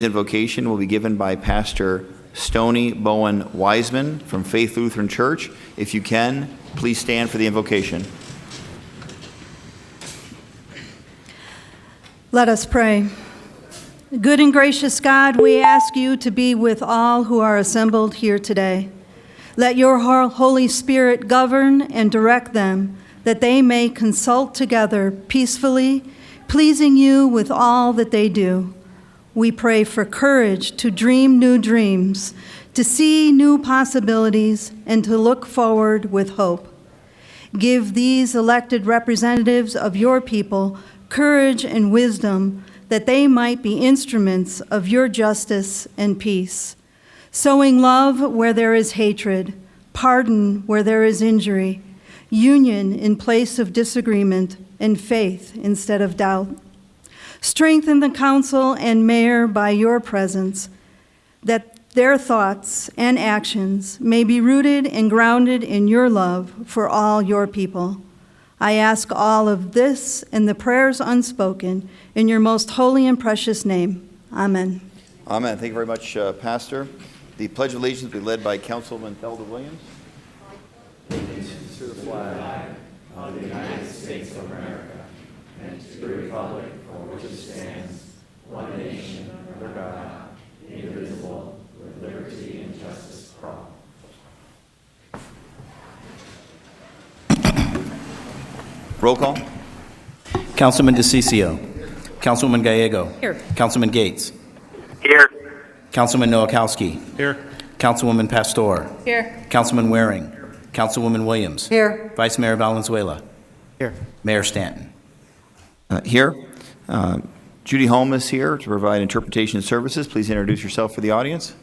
Invocation will be given by Pastor Stony Bowen Wiseman from Faith Lutheran Church. If you can, please stand for the invocation. Let us pray. Good and gracious God, we ask you to be with all who are assembled here today. Let your Holy Spirit govern and direct them, that they may consult together peacefully, pleasing you with all that they do. We pray for courage to dream new dreams, to see new possibilities, and to look forward with hope. Give these elected representatives of your people courage and wisdom, that they might be instruments of your justice and peace, sowing love where there is hatred, pardon where there is injury, union in place of disagreement, and faith instead of doubt. Strengthen the council and mayor by your presence, that their thoughts and actions may be rooted and grounded in your love for all your people. I ask all of this and the prayers unspoken in your most holy and precious name. Amen. Amen. Thank you very much, Pastor. The Pledge of Allegiance will be led by Councilman Felder Williams. Allegiance to the flag of the United States of America and to the republic for which it stands, one nation, under God, indivisible, with liberty and justice for all. Roll call. Councilman DeCiccio. Councilwoman Gallego. Here. Councilman Gates. Here. Councilman Nowakowski. Here. Councilwoman Pastor. Here. Councilman Waring. Councilwoman Williams. Here. Vice Mayor Valenzuela. Here. Mayor Stanton. Here. Judy Holm is here to provide interpretation services. Please introduce yourself for the audience.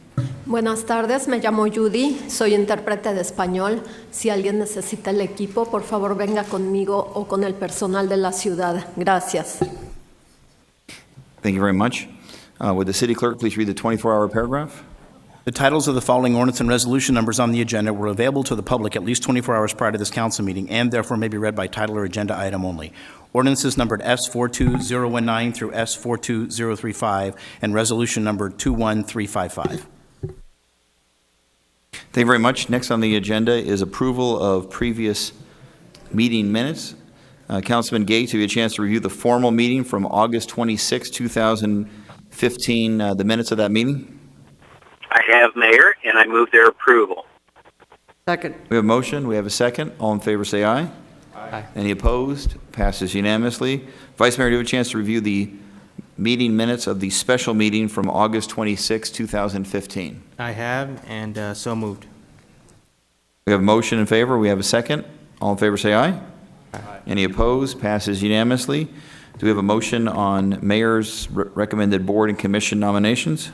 Buenas tardes, me llamo Judy, soy intérprete de español. Si alguien necesita el equipo, por favor venga conmigo o con el personal de la ciudad. Gracias. Thank you very much. Would the city clerk please read the 24-hour paragraph? The titles of the following ordinance and resolution numbers on the agenda were available to the public at least 24 hours prior to this council meeting and therefore may be read by title or agenda item only. Ordinances numbered S42019 through S42035 and resolution number 21355. Thank you very much. Next on the agenda is approval of previous meeting minutes. Councilman Gates, have you had a chance to review the formal meeting from August 26, 2015, the minutes of that meeting? I have, Mayor, and I move their approval. Second. We have a motion. We have a second. All in favor say aye. Aye. Any opposed? Passes unanimously. Vice Mayor, do you have a chance to review the meeting minutes of the special meeting from August 26, 2015? I have, and so moved. We have a motion in favor. We have a second. All in favor say aye. Aye. Any opposed? Passes unanimously. Do we have a motion on mayor's recommended board and commission nominations?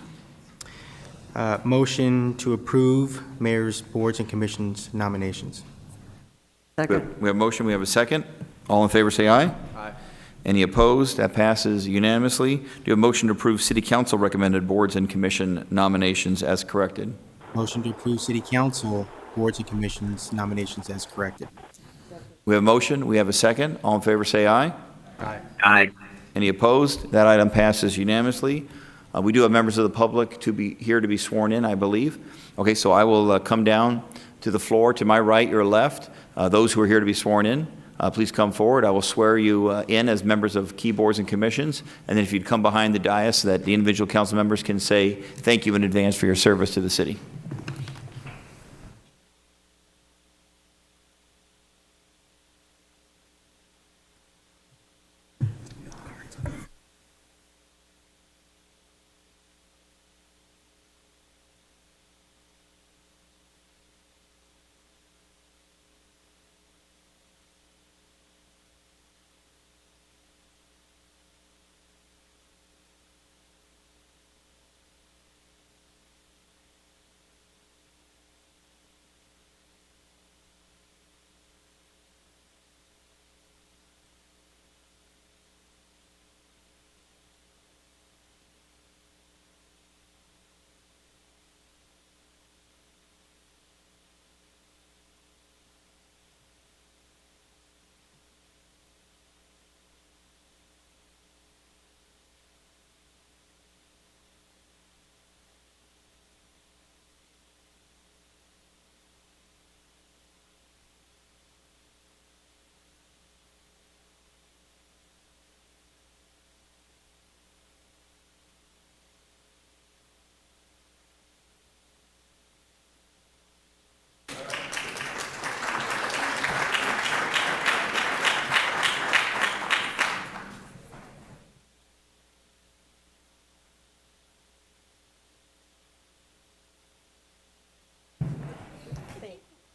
Motion to approve mayor's, boards, and commissions nominations. We have a motion. We have a second. All in favor say aye. Aye. Any opposed? That passes unanimously. Do you have a motion to approve city council recommended boards and commission nominations as corrected? Motion to approve city council, boards, and commissions nominations as corrected. We have a motion. We have a second. All in favor say aye. Aye. Aye. Any opposed? That item passes unanimously. We do have members of the public to be here to be sworn in, I believe. Okay, so I will come down to the floor to my right, your left. Those who are here to be sworn in, please come forward. I will swear you in as members of key boards and commissions. And then if you'd come behind the dais so that the individual council members can say thank you in advance for your service to the city.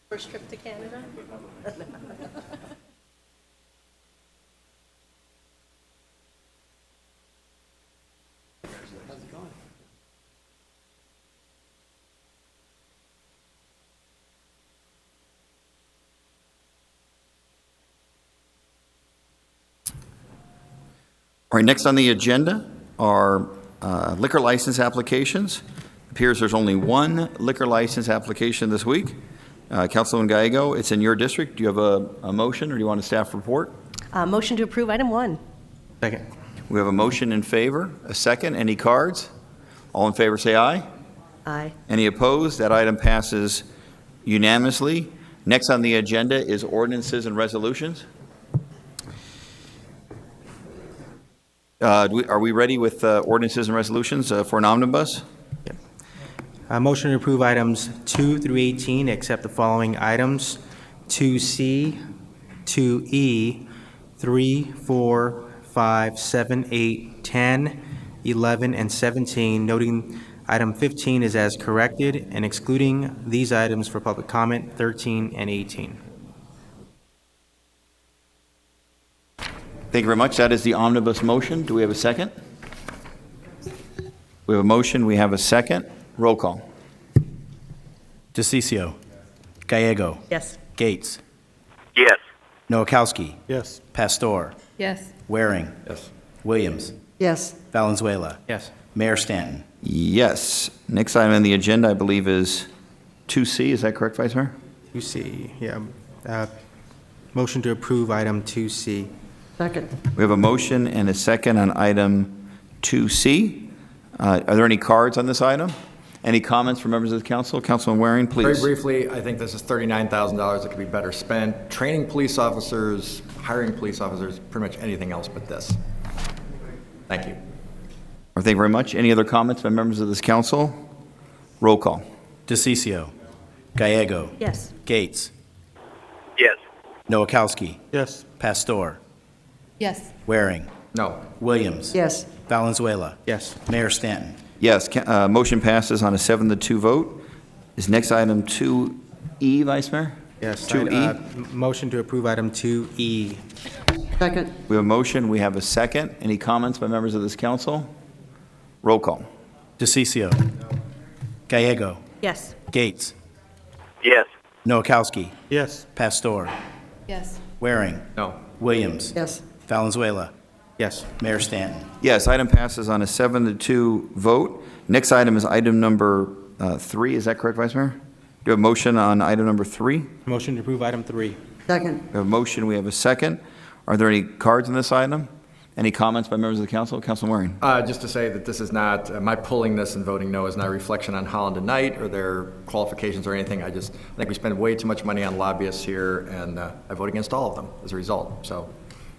First trip to Canada? All right, next on the agenda are liquor license applications. Appears there's only one liquor license application this week. Councilman Gallego, it's in your district. Do you have a motion, or do you want a staff report? Motion to approve item 1. Second. We have a motion in favor, a second. Any cards? All in favor, say aye. Aye. Any opposed? That item passes unanimously. Next on the agenda is ordinances and resolutions. Are we ready with ordinances and resolutions for an omnibus? Motion to approve items 2 through 18, except the following items: 2C, 2E, 3, 4, 5, 7, 8, 10, 11, and 17, noting item 15 is as corrected and excluding these items for public comment, 13 and 18. Thank you very much. That is the omnibus motion. Do we have a second? We have a motion. We have a second. Roll call. DeCiccio. Gallego. Yes. Gates. Yes. Noakowski. Yes. Pastor. Yes. Waring. Yes. Williams. Yes. Valenzuela. Yes. Mayor Stanton. Yes. Next item on the agenda, I believe, is 2C. Is that correct, Vice Mayor? 2C, yeah. Motion to approve item 2C. Second. We have a motion and a second on item 2C. Are there any cards on this item? Any comments from members of the council? Councilman Waring, please. Very briefly, I think this is $39,000 that could be better spent. Training police officers, hiring police officers, pretty much anything else but this. Thank you. Well, thank you very much. Any other comments by members of this council? Roll call. DeCiccio. Gallego. Yes. Gates. Yes. Noakowski. Yes. Pastor. Yes. Waring. No. Williams. Yes. Valenzuela. Yes. Mayor Stanton. Yes, motion passes on a 7-2 vote. Is next item 2E, Vice Mayor? Yes. 2E. Motion to approve item 2E. Second. We have a motion, we have a second. Any comments by members of this council? Roll call. DeCiccio. Gallego. Yes. Gates. Yes. Noakowski. Yes. Pastor. Yes. Waring. No. Williams. Yes. Valenzuela. Yes. Mayor Stanton. Yes, item passes on a 7-2 vote. Next item is item number 3. Is that correct, Vice Mayor? Do you have a motion on item number 3? We Motion to approve item 3. Second. have a motion, we have a second. Are there any cards on this item? Any comments by members of the council? Councilman Waring. Just to say that this is not, my pulling this and voting no is not a reflection on Holland and Knight or their qualifications or anything. I think we spend way too much money on lobbyists here, and I vote against all of them as a result. So,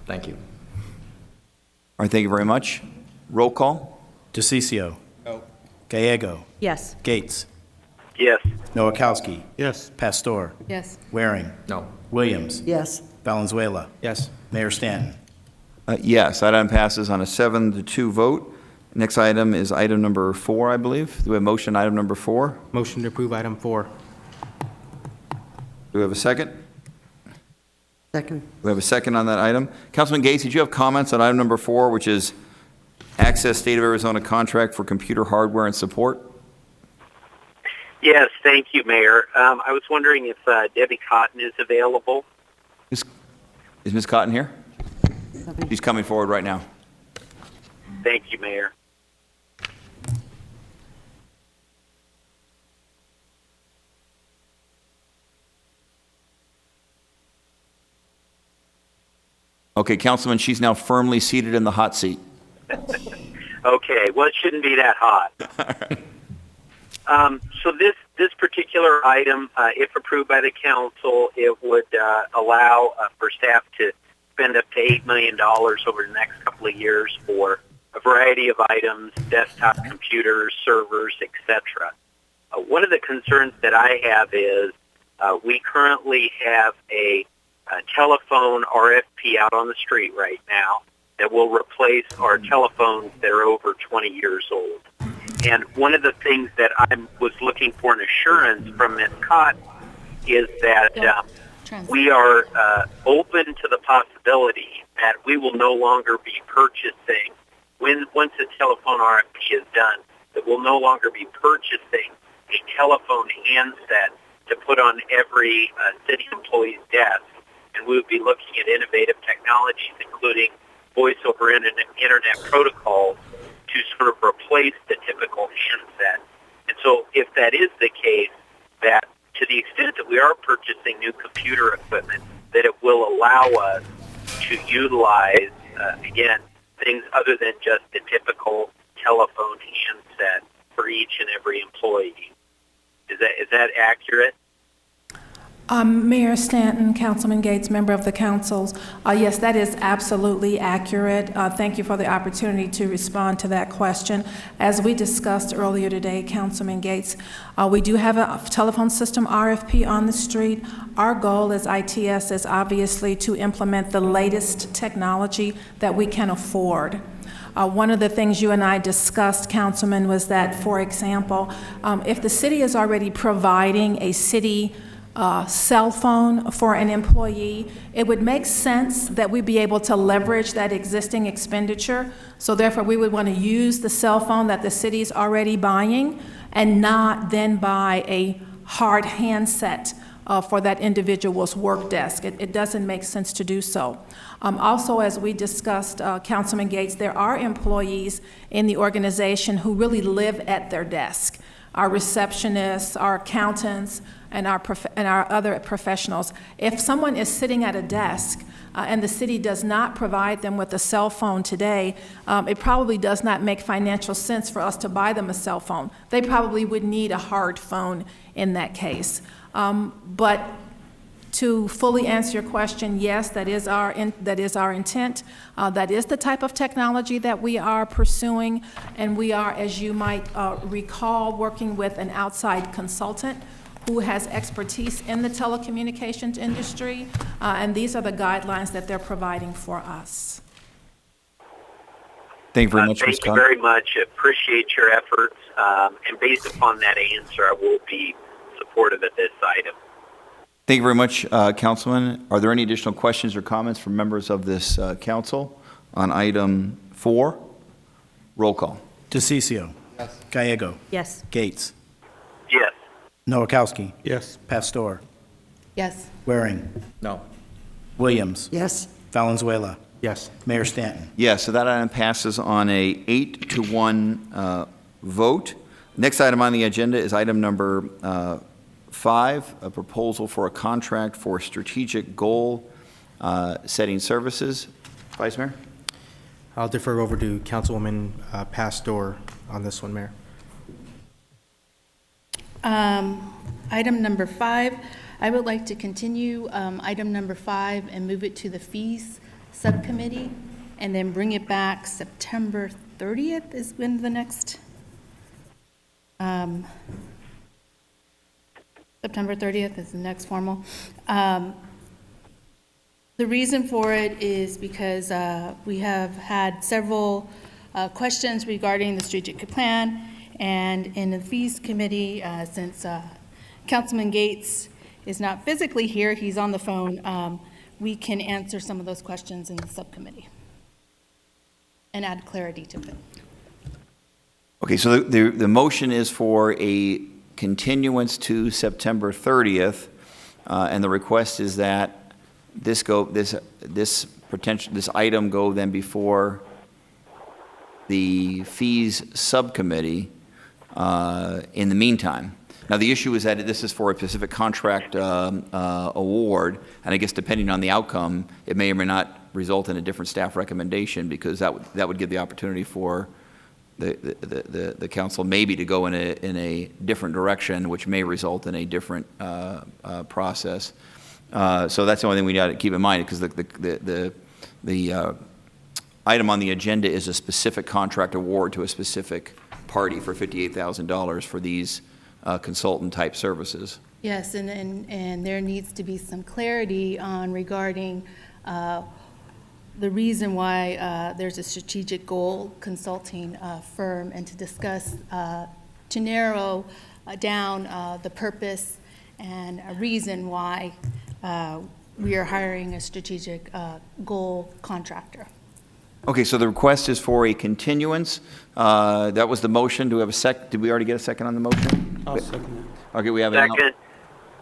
thank you. All right, thank you very much. Roll call. DeCiccio. Gallego. Yes. Gates. Yes. Noakowski. Yes. Pastor. Yes. Waring. No. Williams. Yes. Valenzuela. Yes. Mayor Stanton. Yes, item passes on a 7-2 vote. Next item is item number 4, I believe. Do we have a motion on item number 4? Motion to approve item 4. Do we have a second? Second. We have a second on that item. Councilman Gates, did you have comments on item number 4, which is Access State of Arizona contract for computer hardware and support? Yes. Thank you, Mayor. I was wondering if Debbie Cotton is available. Is Ms. Cotton here? She's coming forward right now. Thank you, Mayor. Okay, Councilman, she's now firmly seated in the hot seat. Okay. Well, it shouldn't be that hot. So this particular item, if approved by the council, it would allow for staff to spend up to $8 million over the next couple of years for a variety of items, desktop computers, servers, etc. One of the concerns that I have is we currently have a telephone RFP out on the street right now that will replace our telephones that are over 20 years old. And one of the things that I was looking for an assurance from Ms. Cotton is that we are open to the possibility that we will no longer be purchasing, once the telephone RFP is done, that we'll no longer be purchasing a telephone handset to put on every city employee's desk. And we would be looking at innovative technologies, including voice over internet protocols, to sort of replace the typical handset. And so if that is the case, that to the extent that we are purchasing new computer equipment, that it will allow us to utilize, again, things other than just the typical telephone handset for each and every employee. Is that accurate? Mayor Stanton, Councilman Gates, member of the councils. Yes, that is absolutely accurate. Thank you for the opportunity to respond to that question. As we discussed earlier today, Councilman Gates, we do have a telephone system RFP on the street. Our goal as ITS is obviously to implement the latest technology that we can afford. One of the things you and I discussed, Councilman, was that, for example, if the city is already providing a city cell phone for an employee, it would make sense that we be able to leverage that existing expenditure. So therefore, we would want to use the cell phone that the city's already buying and not then buy a hard handset for that individual's work desk. It doesn't make sense to do so. Also, as we discussed, Councilman Gates, there are employees in the organization who really live at their desk. Our receptionists, our accountants, and our other professionals. If someone is sitting at a desk and the city does not provide them with a cell phone today, it probably does not make financial sense for us to buy them a cell phone. They probably would need a hard phone in that case. But to fully answer your question, yes, that is our intent. That is the type of technology that we are pursuing, and we are, as you might recall, working with an outside consultant who has expertise in the telecommunications industry, and these are the guidelines that they're providing for us. Thank you very much, Ms. Thank you Conn. very much. Appreciate your efforts. And based upon that answer, I will be supportive of this item. Thank you very much, Councilman. Are there any additional questions or comments from members of this council on item 4? Roll call. DeCiccio. Yes. Gallego. Yes. Gates. Yes. Nowakowski. Yes. Pastor. Yes. Waring. No. Williams. Yes. Valenzuela. Yes. Mayor Stanton. Yes, so that item passes on a 8-1 vote. Next item on the agenda is item number 5, a proposal for a contract for strategic goal setting services. Vice Mayor? I'll defer over to Councilwoman Pastor on this one, Mayor. Item number 5, I would like to continue item number 5 and move it to the fees subcommittee and then bring it back September 30th is when the next, September 30th is the next formal. The reason for it is because we have had several questions regarding the strategic plan. And in the fees committee, since Councilman Gates is not physically here, he's on the phone, we can answer some of those questions in the subcommittee and add clarity to it. Okay, so the motion is for a continuance to September 30th, and the request is that this item go then before the fees subcommittee in the meantime. Now, the issue is that this is for a specific contract award, and I guess depending on the outcome, it may or may not result in a different staff recommendation, because that would give the opportunity for the council maybe to go in a different direction, which may result in a different process. So that's the only thing we got to keep in mind, because the item on the agenda is a specific contract award to a specific party for $58,000 for these consultant-type services. Yes, and there needs to be some clarity on regarding the reason why there's a strategic goal consulting firm, and to discuss, to narrow down the purpose and a reason why we are hiring a strategic goal contractor. Okay, so the request is for a continuance. That was the motion. Do we have a sec? Did we already get a second on the motion? I'll second that. Okay, we have Second.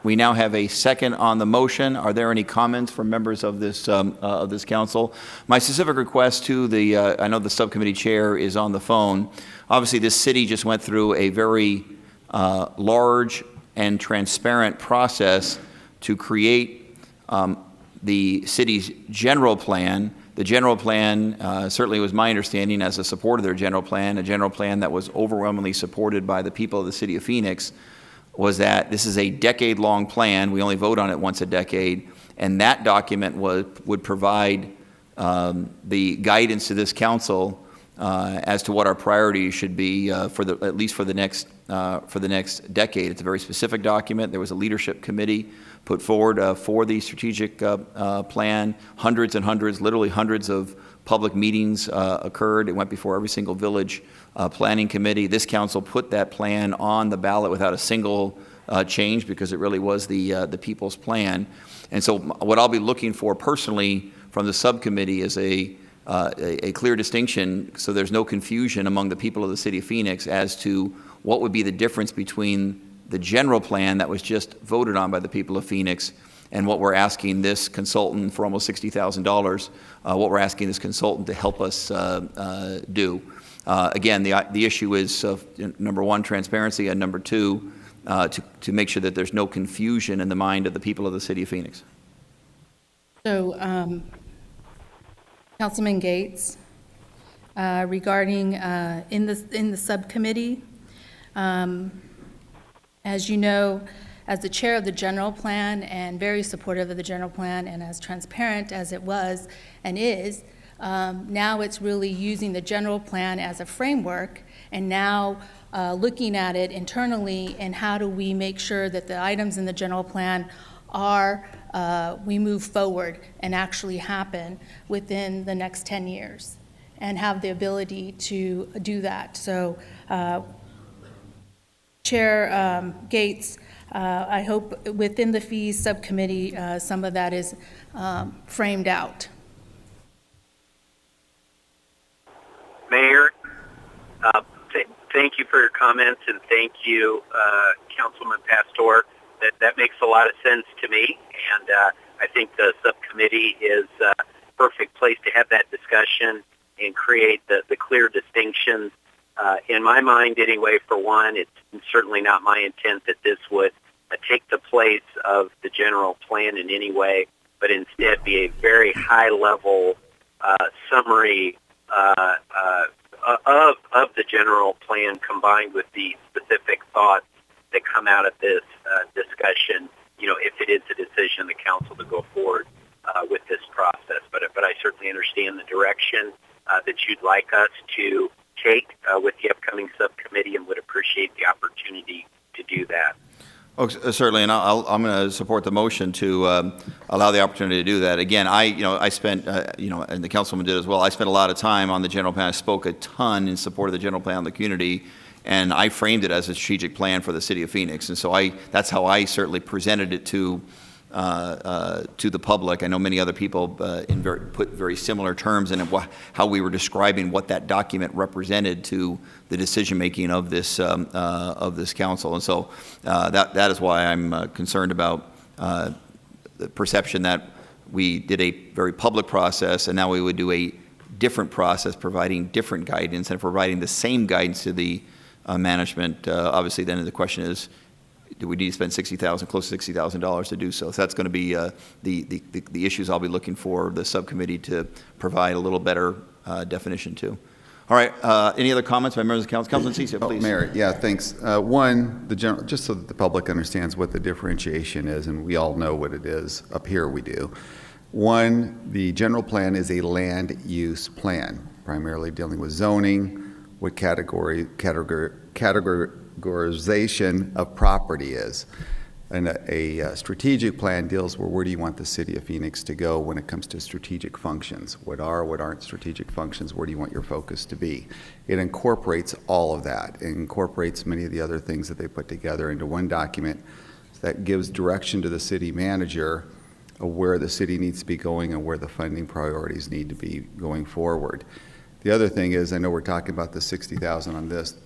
We now have a second on the motion. Are there any comments from members of this council? My specific request to the, I know the subcommittee chair is on the phone. Obviously, this city just went through a very large and transparent process to create the city's general plan. The general plan certainly was my understanding as a supporter of their general plan, a general plan that was overwhelmingly supported by the people of the city of Phoenix, was that this is a decade-long plan. We only vote on it once a decade, and that document would provide the guidance to this council as to what our priorities should be at least for the next decade. It's a very specific document. There was a leadership committee put forward for the strategic plan. Hundreds and hundreds, literally hundreds of public meetings occurred. It went before every single village planning committee. This council put that plan on the ballot without a single change because it really was the people's plan. And so what I'll be looking for personally from the subcommittee is a clear distinction so there's no confusion among the people of the city of Phoenix as to what would be the difference between the general plan that was just voted on by the people of Phoenix and what we're asking this consultant for almost $60,000, what we're asking this consultant to help us do. Again, the issue is, number one, transparency, and number two, to make sure that there's no confusion in the mind of the people of the city of Phoenix. So, Councilman Gates, regarding in the subcommittee, as you know, as the chair of the general plan and very supportive of the general plan and as transparent as it was and is, now it's really using the general plan as a framework and now looking at it internally and how do we make sure that the items in the general plan are, we move forward and actually happen within the next 10 years and have the ability to do that. So Chair Gates, I hope within the fees subcommittee, some of that is framed out. Mayor, thank you for your comments, and thank you, Councilman Pastor. That makes a lot of sense to me, and I think the subcommittee is a perfect place to have that discussion and create the clear distinctions. In my mind, anyway, for one, it's certainly not my intent that this would take the place of the general plan in any way, but instead be a very high-level summary of the general plan combined with the specific thoughts that come out of this discussion, you know, if it is a decision of the council to go forward with this process. But I certainly understand the direction that you'd like us to take with the upcoming subcommittee and would appreciate the opportunity to do that. Oh, certainly, and I'm going to support the motion to allow the opportunity to do that. Again, I spent, and the councilman did as well, I spent a lot of time on the general plan. I spoke a ton in support of the general plan on the community, and I framed it as a strategic plan for the city of Phoenix. And so that's how I certainly presented it to the public. I know many other people put very similar terms in how we were describing what that document represented to the decision-making of this council. And so that is why I'm concerned about the perception that we did a very public process and now we would do a different process providing different guidance and providing the same guidance to the management. Obviously, then the question is, do we need to spend close to $60,000 to do so? So that's going to be the issues I'll be looking for the subcommittee to provide a little better definition to. All right. Any other comments by members of the council? Councilman Cicia, please. Mayor, yeah, thanks. One, just so that the public understands what the differentiation is, and we all know what it is. Up here we do. One, the general plan is a land use plan, primarily dealing with zoning, what categorization of property is. And a strategic plan deals with where do you want the city of Phoenix to go when it comes to strategic functions. What aren't strategic functions? Where do you want your focus to be? It incorporates all of that. It incorporates many of the other things that they put together into one document that gives direction to the city manager of where the city needs to be going and where the funding priorities need to be going forward. The other thing is, I know we're talking about the $60,000 on this.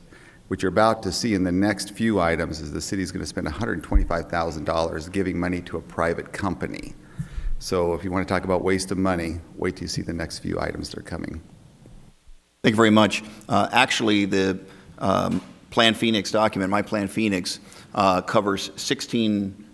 What you're about to see in the next few items is the city's going to spend $125,000 giving money to a private company. So if you want to talk about waste of money, wait till you see the next few items that are coming. Thank you very much. Actually, the Plan Phoenix document, My Plan Phoenix, covers 16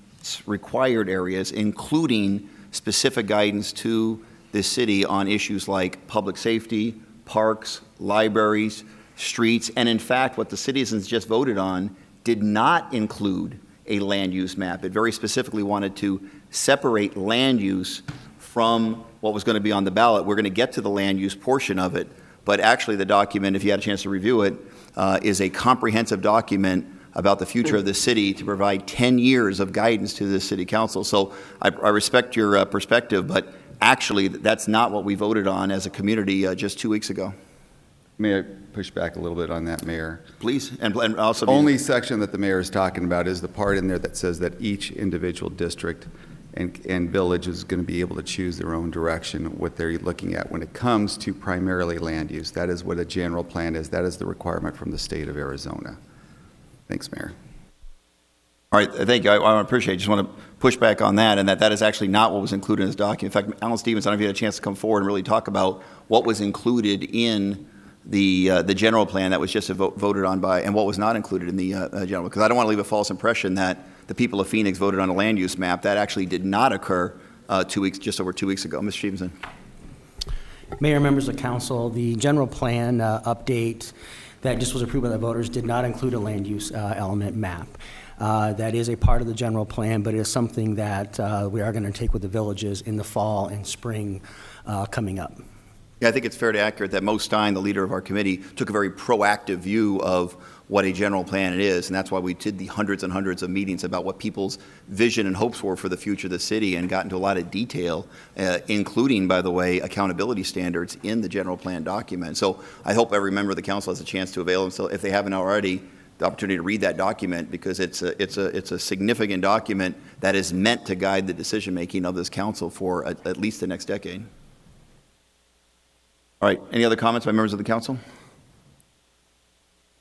required areas, including specific guidance to the city on issues like public safety, parks, libraries, streets, and in fact, what the citizens just voted on did not include a land use map. It very specifically wanted to separate land use from what was going to be on the ballot. We're going to get to the land use portion of it, but actually the document, if you had a chance to review it, is a comprehensive document about the future of the city to provide 10 years of guidance to the city council. So I respect your perspective, but actually that's not what we voted on as a community just 2 weeks ago. May I push back a little bit on that, Mayor? Please, and also... Only section that the mayor is talking about is the part in there that says that each individual district and village is going to be able to choose their own direction, what they're looking at when it comes to primarily land use. That is what a general plan is. That is the requirement from the state of Arizona. Thanks, Mayor. All right, thank you. I appreciate it. I just want to push back on that, and that is actually not what was included in this document. In fact, Alan Stevens, I don't know if you had a chance to come forward and really talk about what was included in the general plan that was just voted on by, and what was not included in the general, because I don't want to leave a false impression that the people of Phoenix voted on a land use map. That actually did not occur just over 2 weeks ago. Mr. Stevenson. Mayor, members of council, the general plan update that just was approved by the voters did not include a land use element map. That is a part of the general plan, but it is something that we are going to take with the villages in the fall and spring coming up. Yeah, I think it's fair to accurate that Mo Stein, the leader of our committee, took a very proactive view of what a general plan it is, and that's why we did the hundreds and hundreds of meetings about what people's vision and hopes were for the future of the city, and got into a lot of detail, including, by the way, accountability standards in the general plan document. So I hope every member of the council has a chance to avail themselves, if they haven't already, the opportunity to read that document, because it's a significant document that is meant to guide the decision-making of this council for at least the next decade. All right, any other comments by members of the council?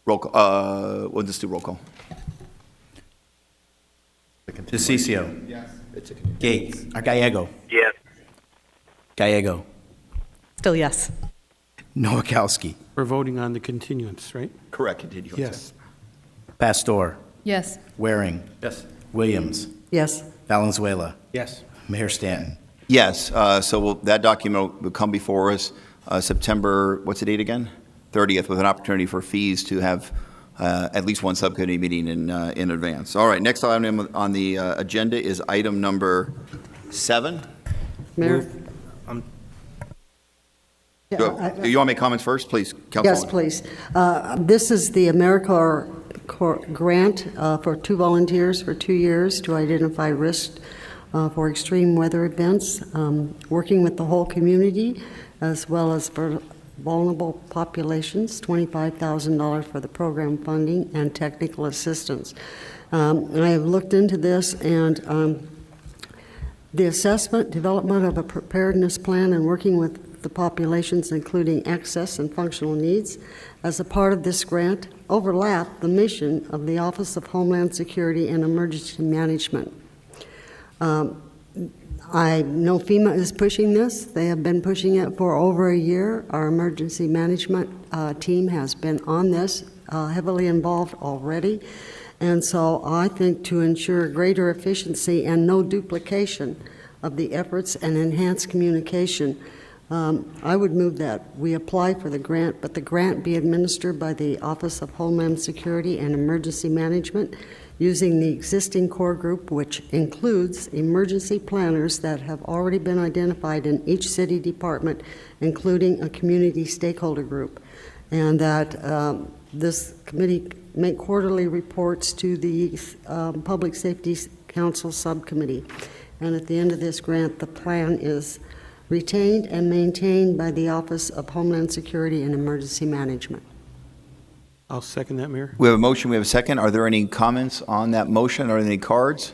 Roll call. We'll just do roll call. DeCiccio. Yes. Gates. Gallego. Yes. Gallego. Still yes. Nowakowski. We're voting on the continuance, right? Correct, continue. Yes. Pastor. Yes. Waring. Yes. Williams. Yes. Valenzuela. Yes. Mayor Stanton. Yes, that document will come before us September, what's the date again? 30th, with an opportunity for fees to have at least one subcommittee meeting in advance. All right, next item on the agenda is item number 7. Mayor? You want to make comments first, please, Councilwoman? Yes, please. This is the AmeriCorps grant for 2 volunteers for 2 years to identify risks for extreme weather events, working with the whole community as well as for vulnerable populations, $25,000 for the program funding and technical assistance. And I have looked into this, and the assessment, development of a preparedness plan and working with the populations, including access and functional needs, as a part of this grant, overlap the mission of the Office of Homeland Security and Emergency Management. I know FEMA is pushing this. They have been pushing it for over a year. Our emergency management team has been on this, heavily involved already. And so I think to ensure greater efficiency and no duplication of the efforts and enhanced communication, I would move that we apply for the grant, but the grant be administered by the Office of Homeland Security and Emergency Management using the existing core group, which includes emergency planners that have already been identified in each city department, including a community stakeholder group, and that this committee make quarterly reports to the Public Safety Council Subcommittee. And at the end of this grant, the plan is retained and maintained by the Office of Homeland Security and Emergency Management. I'll second that, Mayor. We have a motion, we have a second. Are there any comments on that motion or any cards?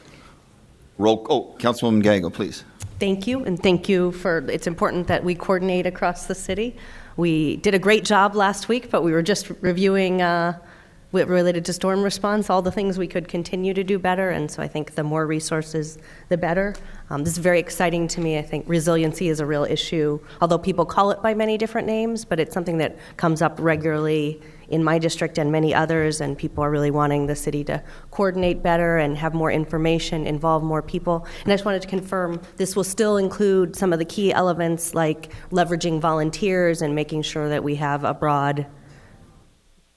Councilwoman Gallego, please. Thank you, and thank you for, it's important that we coordinate across the city. We did a great job last week, but we were just reviewing what related to storm response, all the things we could continue to do better, and so I think the more resources, the better. This is very exciting to me. I think resiliency is a real issue, although people call it by many different names, but it's something that comes up regularly in my district and many others, and people are really wanting the city to coordinate better and have more information, involve more people. And I just wanted to confirm, this will still include some of the key elements like leveraging volunteers and making sure that we have a broad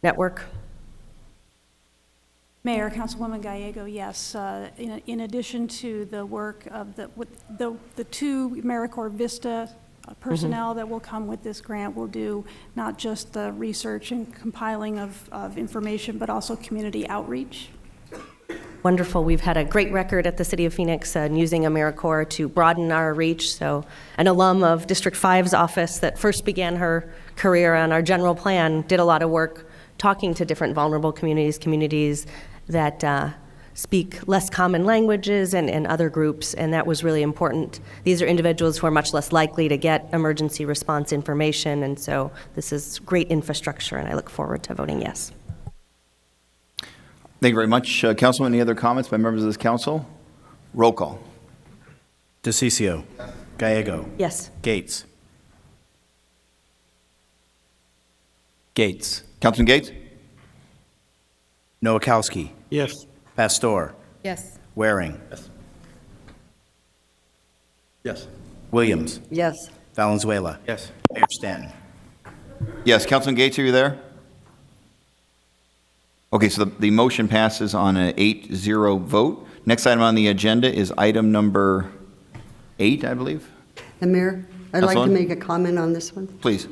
network. Mayor, Councilwoman Gallego, yes. In addition to the work of the two AmeriCorps Vista personnel that will come with this grant, will do not just the research and compiling of information, but also community outreach. Wonderful. We've had a great record at the City of Phoenix using AmeriCorps to broaden our reach. So an alum of District 5's office that first began her career on our general plan did a lot of work talking to different vulnerable communities that speak less common languages and other groups, and that was really important. These are individuals who are much less likely to get emergency response information, and so this is great infrastructure, and I look forward to voting yes. Thank you very much. Councilman, any other comments by members of this council? Roll call. DeCiccio. Gallego. Yes. Gates. Gates. Councilman Gates? Nowakowski. Yes. Pastor. Yes. Waring. Yes. Yes. Williams. Yes. Valenzuela. Yes. Mayor Stanton. Yes. Councilman Gates, are you there? Okay, so the motion passes on an 8-0 vote. Next item on the agenda is item number 8, I believe. And Mayor, I'd like to Councilwoman? make a comment on this one. Please.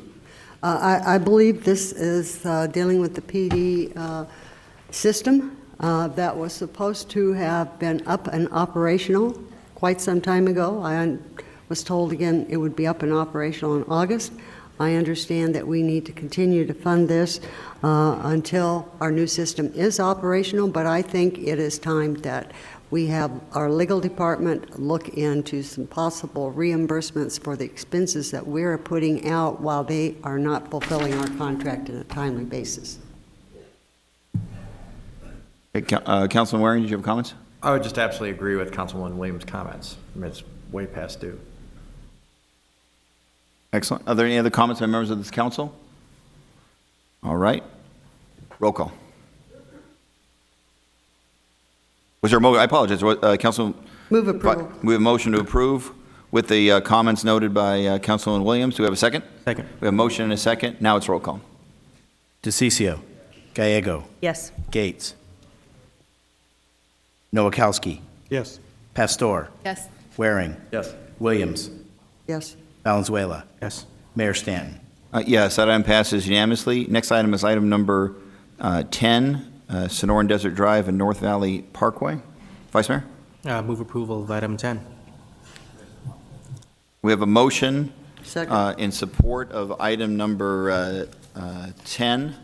I believe this is dealing with the PD system that was supposed to have been up and operational quite some time ago. I was told again it would be up and operational in August. I understand that we need to continue to fund this until our new system is operational, but I think it is time that we have our legal department look into some possible reimbursements for the expenses that we're putting out while they are not fulfilling our contract on a timely basis. Councilman Waring, did you have comments? I would just absolutely agree with Councilwoman Williams' comments. I mean, it's way past due. Excellent. Are there any other comments by members of this council? All right. Roll call. Was there a motion? I apologize. Councilman. Move approval. We have a motion to approve with the comments noted by Councilman Williams. Do we have a second? Second. We have a motion and a second. Now it's roll call. DeCiccio. Gallego. Yes. Gates. Nowakowski. Yes. Pastor. Yes. Waring. Yes. Williams. Yes. Valenzuela. Yes. Mayor Stanton. Yes, that item passes unanimously. Next item is item number 10, Sonoran Desert Drive and North Valley Parkway. Vice Mayor? Move approval of item 10. We have a motion Second. in support of item number 10.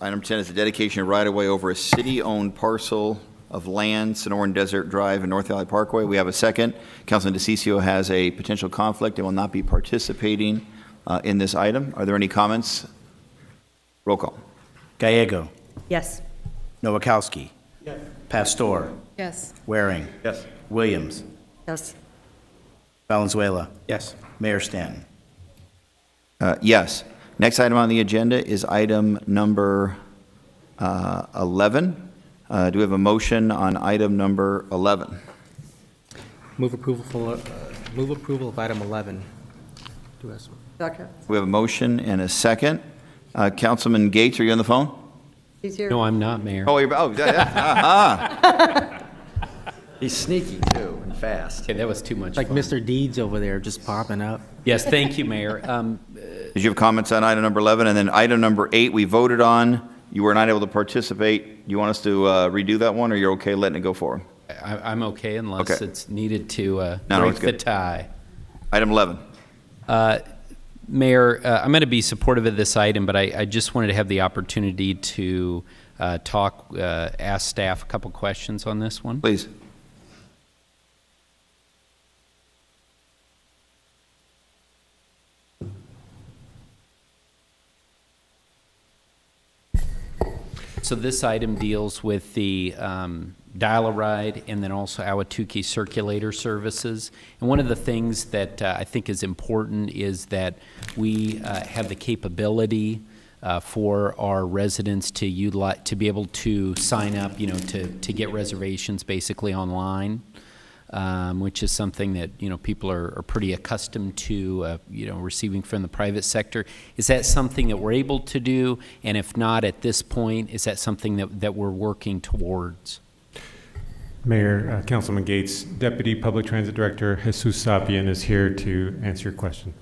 Item 10 is the dedication of right-of-way over a city-owned parcel of land, Sonoran Desert Drive and North Valley Parkway. We have a second. Councilman DeCiccio has a potential conflict and will not be participating in this item. Are there any comments? Roll call. Gallego. Yes. Nowakowski. Yes. Pastor. Yes. Waring. Yes. Williams. Yes. Valenzuela. Yes. Mayor Stanton. Yes. Next item on the agenda is item number 11. Do we have a motion on item number 11? Move approval of item 11. Do us. Second. We have a motion and a second. Councilman Gates, are you on the phone? He's here. No, I'm not, Mayor. Oh, He's sneaky, too, and fast. Okay, that was too much Like fun. Mr. Deeds over there just popping up. Yes, thank you, Mayor. Did you have comments on item number 11? And then item number 8, we voted on. You were not able to participate. You want us to redo that one, or you're okay letting it go forward? I'm okay unless Okay. it's needed to No, break it's the good. tie. Item 11. Mayor, I'm going to be supportive of this item, but I just wanted to have the opportunity to ask staff a couple questions on this one. Please. So this item deals with the Dial-A-Ride and then also Ahwatukee Circulator Services. And one of the things that I think is important is that we have the capability for our residents to utilize, to be able to sign up, to get reservations basically online, which is something that, people are pretty accustomed to, receiving from the private sector. Is that something that we're able to do? And if not at this point, is that something that we're working towards? Mayor, Councilman Gates, Deputy Public Transit Director Jesus Sapien is here to answer your question.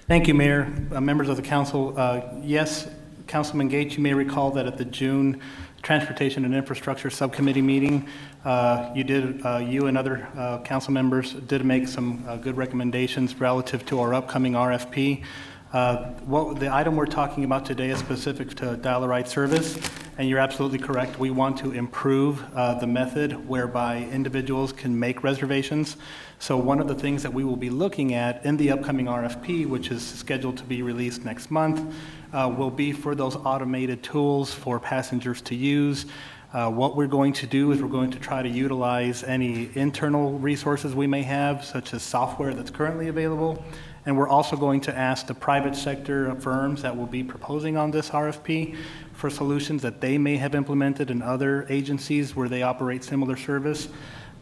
Thank you, Mayor. Members of the council, yes, Councilman Gates, you may recall that at the June Transportation and Infrastructure Subcommittee meeting, you and other council members did make some good recommendations relative to our upcoming RFP. The item we're talking about today is specific to Dial-A-Ride service, and you're absolutely correct. We want to improve the method whereby individuals can make reservations. So one of the things that we will be looking at in the upcoming RFP, which is scheduled to be released next month, will be for those automated tools for passengers to use. What we're going to do is we're going to try to utilize any internal resources we may have, such as software that's currently available. And we're also going to ask the private sector firms that will be proposing on this RFP for solutions that they may have implemented in other agencies where they operate similar service.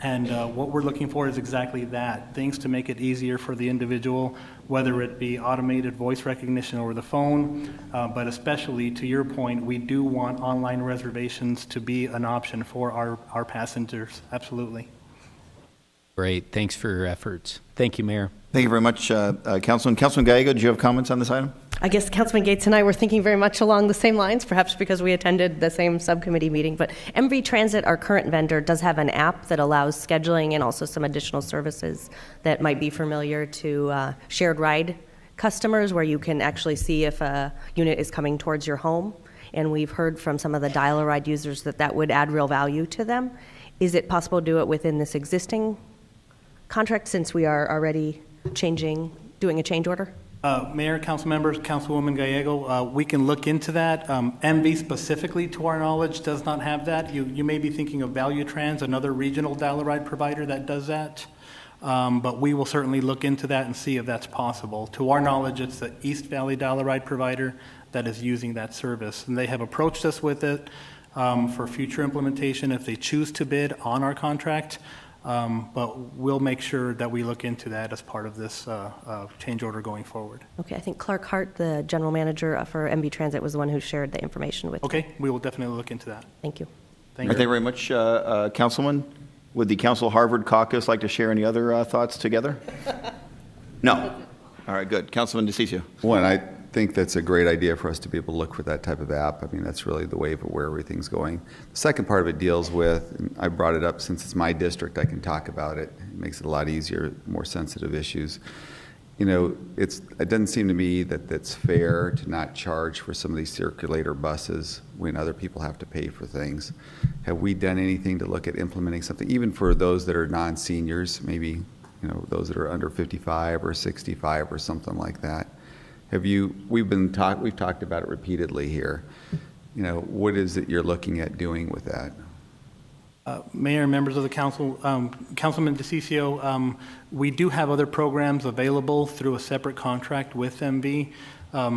And what we're looking for is exactly that, things to make it easier for the individual, whether it be automated voice recognition over the phone, but especially to your point, we do want online reservations to be an option for our passengers, absolutely. Great, thanks for your efforts. Thank you, Mayor. Thank you very much, Councilman. Councilman Gallego, do you have comments on this item? I guess Councilman Gates and I were thinking very much along the same lines, perhaps because we attended the same subcommittee meeting. But MV Transit, our current vendor, does have an app that allows scheduling and also some additional services that might be familiar to shared ride customers, where you can actually see if a unit is coming towards your home. And we've heard from some of the Dial-A-Ride users that would add real value to them. Is it possible to do it within this existing contract, since we are already doing a change order? Mayor, council members, Councilwoman Gallego, we can look into that. MV specifically, to our knowledge, does not have that. You may be thinking of ValueTrans, another regional Dial-A-Ride provider that does that. But we will certainly look into that and see if that's possible. To our knowledge, it's the East Valley Dial-A-Ride provider that is using that service. And they have approached us with it for future implementation if they choose to bid on our contract. But we'll make sure that we look into that as part of this change order going forward. Okay, I think Clark Hart, the general manager for MV Transit, was the one who shared the information with you. Okay, we will definitely look into that. Thank you. Thank you. Thank you very much, Councilman. Would the Council Harvard caucus like to share any other thoughts together? No. All right, good. Councilman DeCiccio. One, I think that's a great idea for us to be able to look for that type of app. I mean, that's really the wave of where everything's going. The second part of it deals with, and I brought it up since it's my district, I can talk about it. It makes it a lot easier, more sensitive issues. It doesn't seem to me that it's fair to not charge for some of these circulator buses when other people have to pay for things. Have we done anything to look at implementing something, even for those that are non-seniors, maybe, those that are under 55 or 65 or something like that? We've talked about it repeatedly here. What is it you're looking at doing with that? Mayor, members of the council, Councilman DeCiccio, we do have other programs available through a separate contract with MV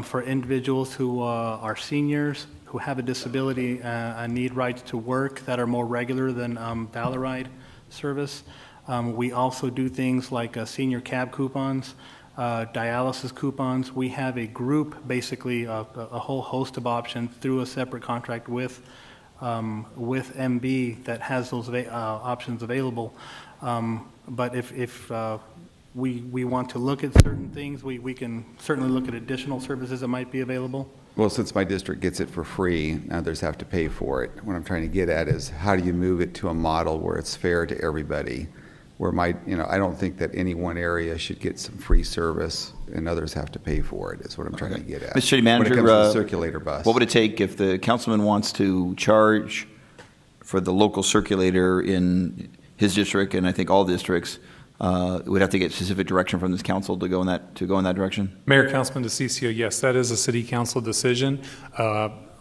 for individuals who are seniors, who have a disability and need rides to work that are more regular than Dial-A-Ride service. We also do things like senior cab coupons, dialysis coupons. We have a group, basically a whole host of options through a separate contract with MB that has those options available. But if we want to look at certain things, we can certainly look at additional services that might be available. Well, since my district gets it for free, others have to pay for it. What I'm trying to get at is how do you move it to a model where it's fair to everybody? Where I don't think that any one area should get some free service and others have to pay for it, is what I'm trying to get at. Mr. City Manager, when it comes to the circulator bus. What would it take if the councilman wants to charge for the local circulator in his district, and I think all districts, we'd have to get specific direction from this council to go in that direction? Mayor, Councilman DeCiccio, yes, that is a city council decision.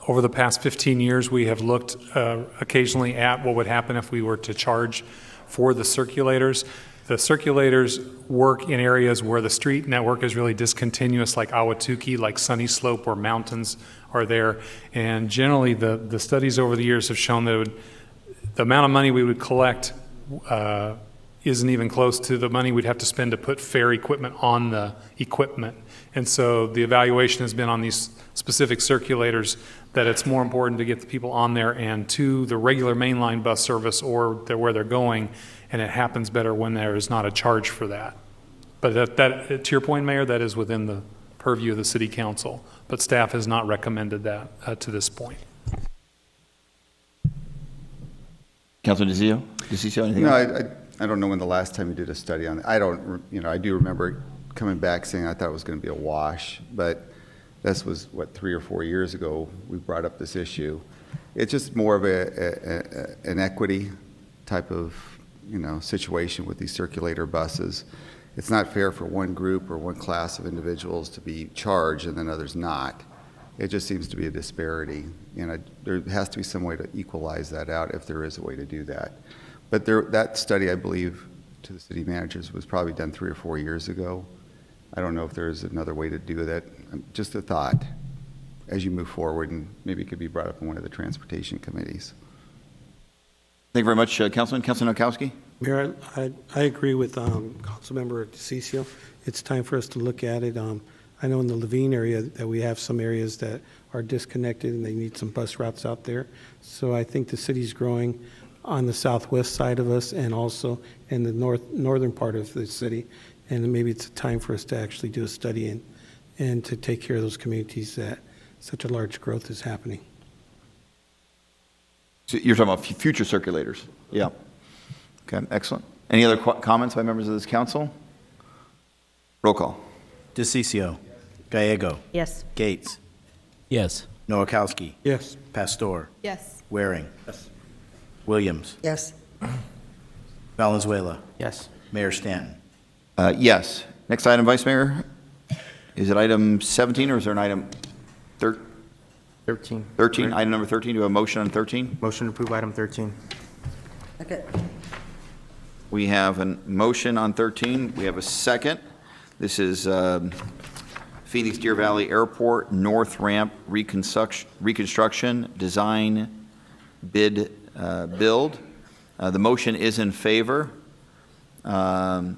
Over the past 15 years, we have looked occasionally at what would happen if we were to charge for the circulators. The circulators work in areas where the street network is really discontinuous, like Ahwatukee, like Sunny Slope, where mountains are there. And generally, the studies over the years have shown that the amount of money we would collect isn't even close to the money we'd have to spend to put fair equipment on the equipment. And so the evaluation has been on these specific circulators that it's more important to get the people on there and to the regular mainline bus service or where they're going, and it happens better when there is not a charge for that. But that to your point, Mayor, that is within the purview of the City Council, but staff has not recommended that to this point. Councilor DeCiccio, anything No, else? I don't know when the last time you did a study on it. I don't, I do remember coming back saying I thought it was going to be a wash, but this was, 3 or 4 years ago, we brought up this issue. It's just more of an equity type of, situation with these circulator buses. It's not fair for one group or one class of individuals to be charged and then others not. It just seems to be a disparity, and there has to be some way to equalize that out if there is a way to do that. But that study, I believe, to the city managers was probably done 3 or 4 years ago. I don't know if there's another way to do that. Just a thought as you move forward, and maybe it could be brought up in one of the transportation committees. Thank you very much, Councilman. Councilman Nowakowski? Mayor, I agree with Councilmember DeCiccio. It's time for us to look at it. I know in the Levine area that we have some areas that are disconnected and they need some bus routes out there. So I think the city's growing on the southwest side of us and also in the northern part of the city. And maybe it's time for us to actually do a study and to take care of those communities that such a large growth is happening. So you're talking about future circulators? Yeah. Okay, excellent. Any other comments by members of this council? Roll call. DeCiccio. Gallego. Yes. Gates. Yes. Nowakowski. Yes. Pastor. Yes. Waring. Yes. Williams. Yes. Valenzuela. Yes. Mayor Stanton. Yes. Next item, Vice Mayor. Is it item 17 or is there an item 13? 13, item number 13. Do we have a motion on 13? Motion to approve item 13. Okay. We have a motion on 13. We have a second. This is Phoenix Deer Valley Airport North Ramp reconstruction design bid build. The motion is in favor. Andy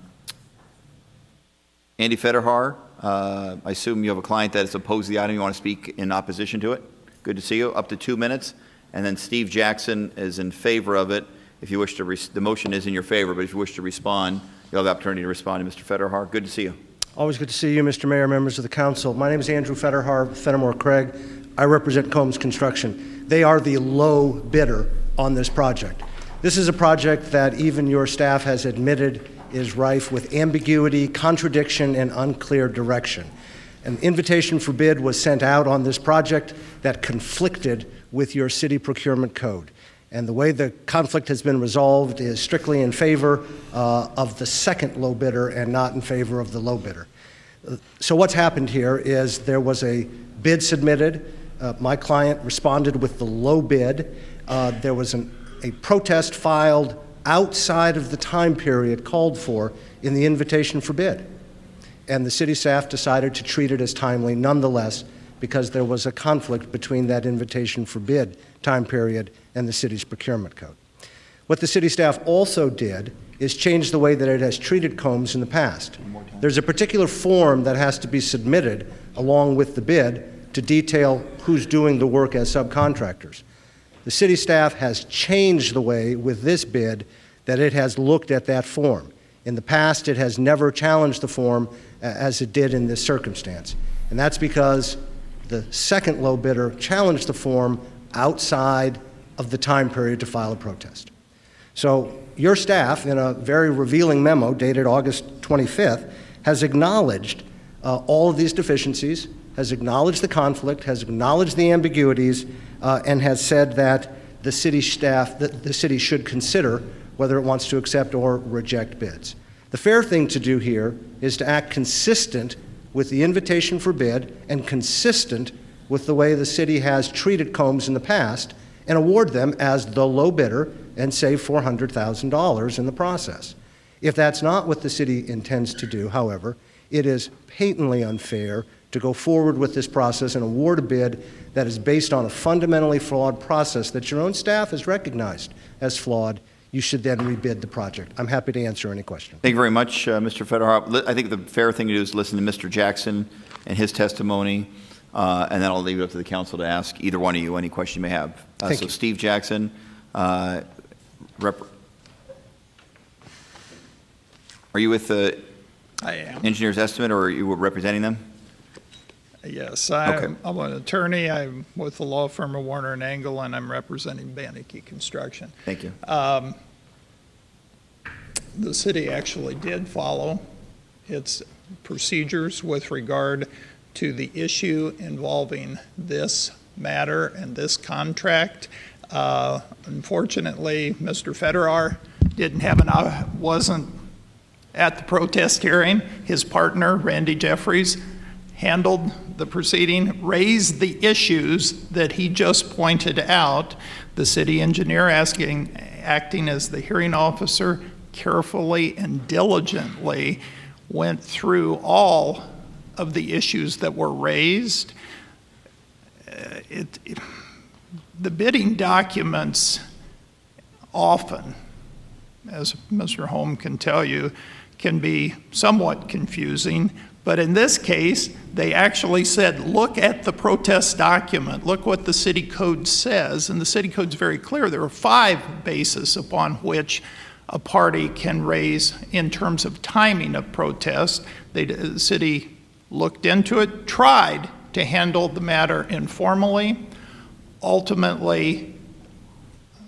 Federhar, I assume you have a client that is opposed to the item. You want to speak in opposition to it? Good to see you. Up to 2 minutes. And then Steve Jackson is in favor of it. If you wish to, the motion is in your favor, but if you wish to respond, you'll have the opportunity to respond to Mr. Federhar. Good to see you. Always good to see you, Mr. Mayor, members of the council. My name is Andrew Federhar, Fenimore Craig. I represent Combs Construction. They are the low bidder on this project. This is a project that even your staff has admitted is rife with ambiguity, contradiction, and unclear direction. An invitation for bid was sent out on this project that conflicted with your city procurement code. And the way the conflict has been resolved is strictly in favor of the second low bidder and not in favor of the low bidder. So what's happened here is there was a bid submitted. My client responded with the low bid. There was a protest filed outside of the time period called for in the invitation for bid. And the city staff decided to treat it as timely nonetheless because there was a conflict between that invitation for bid time period and the city's procurement code. What the city staff also did is change the way that it has treated Combs in the past. There's a particular form that has to be submitted along with the bid to detail who's doing the work as subcontractors. The city staff has changed the way with this bid that it has looked at that form. In the past, it has never challenged the form as it did in this circumstance. And that's because the second low bidder challenged the form outside of the time period to file a protest. So your staff, in a very revealing memo dated August 25th, has acknowledged all of these deficiencies, has acknowledged the conflict, has acknowledged the ambiguities, and has said that the city staff, that the city should consider whether it wants to accept or reject bids. The fair thing to do here is to act consistent with the invitation for bid and consistent with the way the city has treated Combs in the past and award them as the low bidder and save $400,000 in the process. If that's not what the city intends to do, however, it is patently unfair to go forward with this process and award a bid that is based on a fundamentally flawed process that your own staff has recognized as flawed. You should then rebid the project. I'm happy to answer any question. Thank you very much, Mr. Federer. I think the fair thing to do is listen to Mr. Jackson and his testimony, and then I'll leave it up to the council to ask either one of you any question you may have. Thank so you. Steve Jackson, are you with the I am. engineer's estimate, or are you representing them? Yes, Okay. I'm an attorney. I'm with the law firm of Warner and Engel, and I'm representing Baneke Construction. Thank you. The city actually did follow its procedures with regard to the issue involving this matter and this contract. Unfortunately, Mr. Federer wasn't at the protest hearing. His partner, Randy Jeffries, handled the proceeding, raised the issues that he just pointed out. The city engineer, acting as the hearing officer, carefully and diligently went through all of the issues that were raised. The bidding documents often, as Mr. Holm can tell you, can be somewhat confusing. But in this case, they actually said, look at the protest document, look what the city code says. And the city code's very clear. There are 5 bases upon which a party can raise in terms of timing of protest. The city looked into it, tried to handle the matter informally. Ultimately,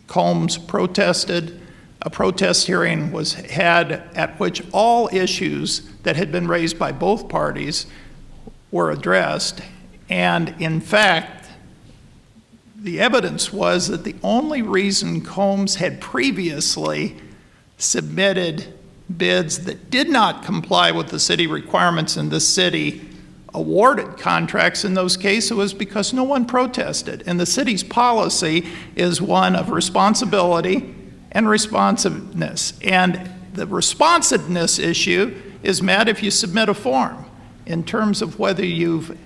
Combs protested. A protest hearing was had at which all issues that had been raised by both parties were addressed. And in fact, the evidence was that the only reason Combs had previously submitted bids that did not comply with the city requirements and the city awarded contracts in those cases was because no one protested. And the city's policy is one of responsibility and responsiveness. And the responsiveness issue is met if you submit a form. In terms of whether you've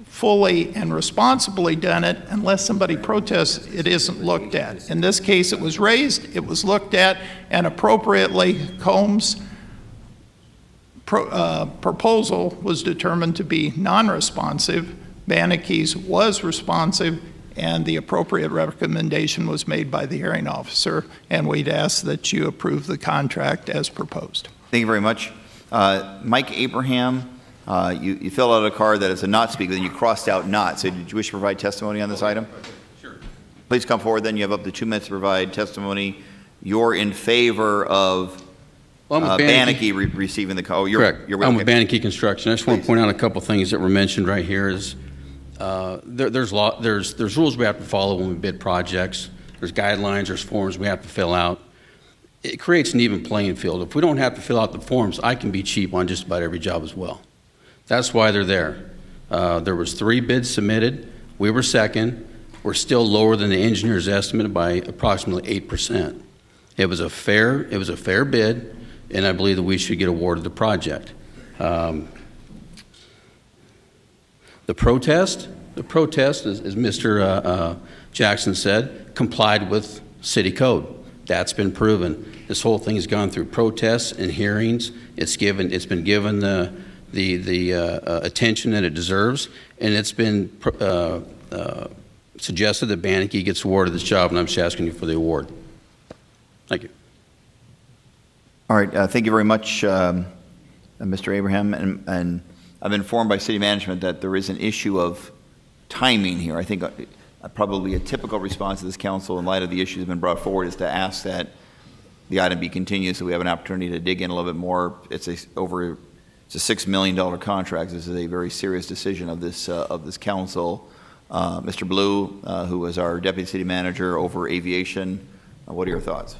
fully and responsibly done it, unless somebody protests, it isn't looked at. In this case, it was raised, it was looked at, and appropriately, Combs' proposal was determined to be non-responsive. Baneke's was responsive, and the appropriate recommendation was made by the hearing officer, and we'd ask that you approve the contract as proposed. Thank you very much. Mike Abraham, you filled out a card that is a not speak, but then you crossed out not. So did you wish to provide testimony on this item? Sure. Please come forward then. You have up to 2 minutes to provide testimony. You're in favor of Baneke receiving the call. Correct. I'm with Baneke Construction. I just want to point out a couple things that were mentioned right here. Is there's rules we have to follow when we bid projects. There's guidelines, there's forms we have to fill out. It creates an even playing field. If we don't have to fill out the forms, I can be cheap on just about every job as well. That's why they're there. There was 3 bids submitted. We were second. We're still lower than the engineer's estimate by approximately 8%. It was a fair bid, and I believe that we should get awarded the project. The protest, as Mr. Jackson said, complied with city code. That's been proven. This whole thing has gone through protests and hearings. It's been given the attention that it deserves, and it's been suggested that Baneke gets awarded this job, and I'm just asking you for the award. Thank you. All right. Thank you very much, Mr. Abraham. And I've been informed by city management that there is an issue of timing here. I think probably a typical response to this council in light of the issues that have been brought forward is to ask that the item be continued so we have an opportunity to dig in a little bit more. It's a $6 million contract. This is a very serious decision of this council. Mr. Blue, who is our deputy city manager over aviation, what are your thoughts?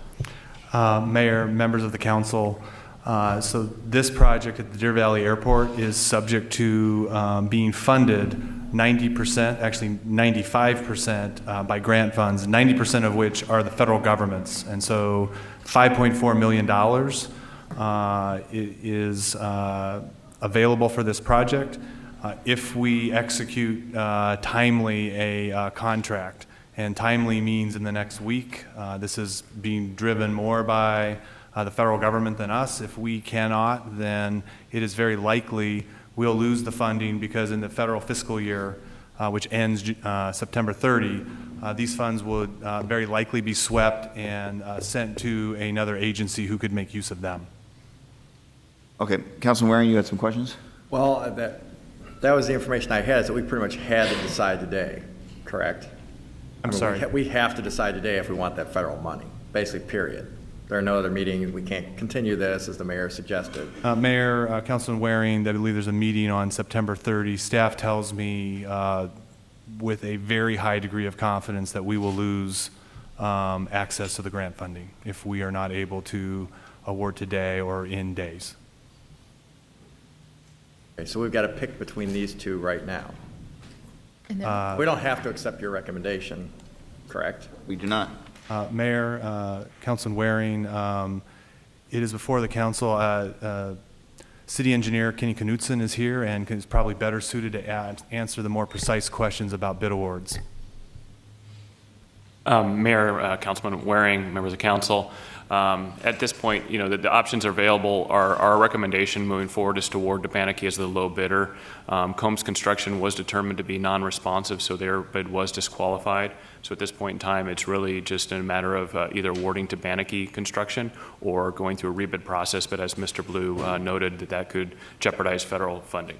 Mayor, members of the council, so this project at the Deer Valley Airport is subject to being funded 90%, actually 95% by grant funds, 90% of which are the federal government's. And so $5.4 million is available for this project if we execute timely a contract. And timely means in the next week. This is being driven more by the federal government than us. If we cannot, then it is very likely we'll lose the funding, because in the federal fiscal year, which ends September 30, these funds would very likely be swept and sent to another agency who could make use of them. Okay, Councilman Waring, you had some questions? Well, that was the information I had, is that we pretty much had to decide today, correct? I'm sorry? We have to decide today if we want that federal money, basically, period. There are no other meetings. We can't continue this, as the mayor suggested. Mayor, Councilman Waring, I believe there's a meeting on September 30. Staff tells me with a very high degree of confidence that we will lose access to the grant funding if we are not able to award today or in days. Okay, so we've got to pick between these two right now. We don't have to accept your recommendation, correct? We do not. Mayor, Councilman Waring, it is before the council. City Engineer Kenny Knutson is here and is probably better suited to answer the more precise questions about bid awards. Mayor, Councilman Waring, members of council, at this point, the options available are our recommendation moving forward is to award to Banachke as the low bidder. Combs Construction was determined to be non-responsive, so their bid was disqualified. So at this point in time, it's really just a matter of either awarding to Banachke Construction or going through a rebid process. But as Mr. Blue noted, that could jeopardize federal funding.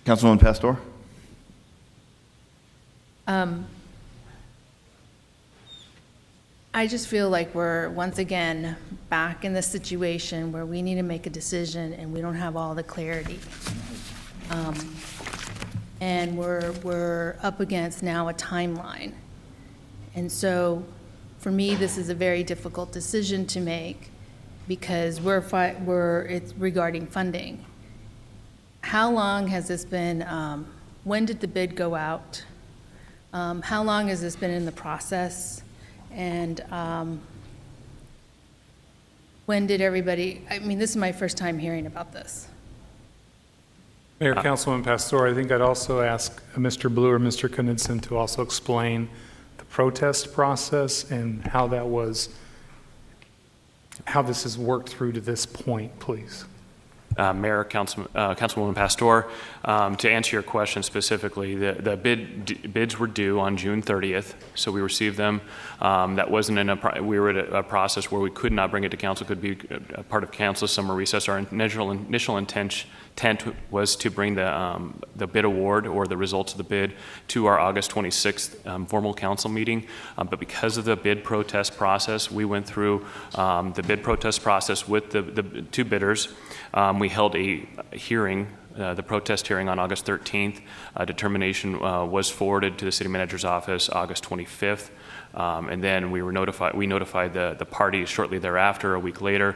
Councilwoman Pastor? I just feel like we're once again back in the situation where we need to make a decision and we don't have all the clarity. And we're up against now a timeline. And so for me, this is a very difficult decision to make because it's regarding funding. How long has this been, when did the bid go out? How long has this been in the process? And when did everybody, this is my first time hearing about this. Mayor, Councilman Pastor, I think I'd also ask Mr. Blue or Mr. Knudsen to also explain the protest process and how this has worked through to this point, please. Mayor, Councilwoman Pastor, to answer your question specifically, the bids were due on June 30th, so we received them. That wasn't we were at a process where we could not bring it to council, could be a part of council's summer recess. Our initial intent was to bring the bid award or the results of the bid to our August 26th formal council meeting. But because of the bid protest process, we went through the bid protest process with the two bidders. We held a hearing, the protest hearing on August 13th. A determination was forwarded to the city manager's office August 25th. And then we notified the parties shortly thereafter, a week later.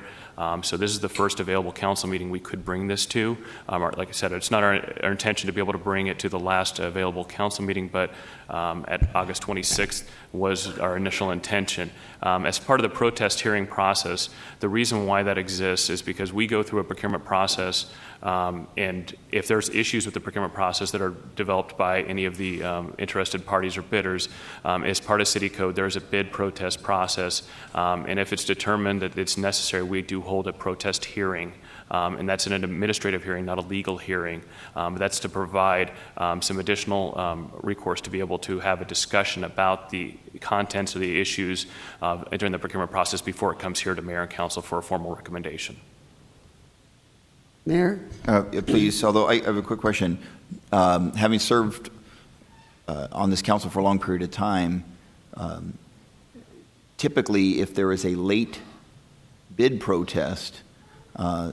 So this is the first available council meeting we could bring this to. Like I said, it's not our intention to be able to bring it to the last available council meeting, but at August 26th was our initial intention. As part of the protest hearing process, the reason why that exists is because we go through a procurement process, and if there's issues with the procurement process that are developed by any of the interested parties or bidders, as part of city code, there's a bid protest process, and if it's determined that it's necessary, we do hold a protest hearing. And that's an administrative hearing, not a legal hearing. That's to provide some additional recourse to be able to have a discussion about the contents of the issues during the procurement process before it comes here to mayor and council for a formal recommendation. Mayor? Please, although I have a quick question. Having served on this council for a long period of time, typically if there is a late bid protest,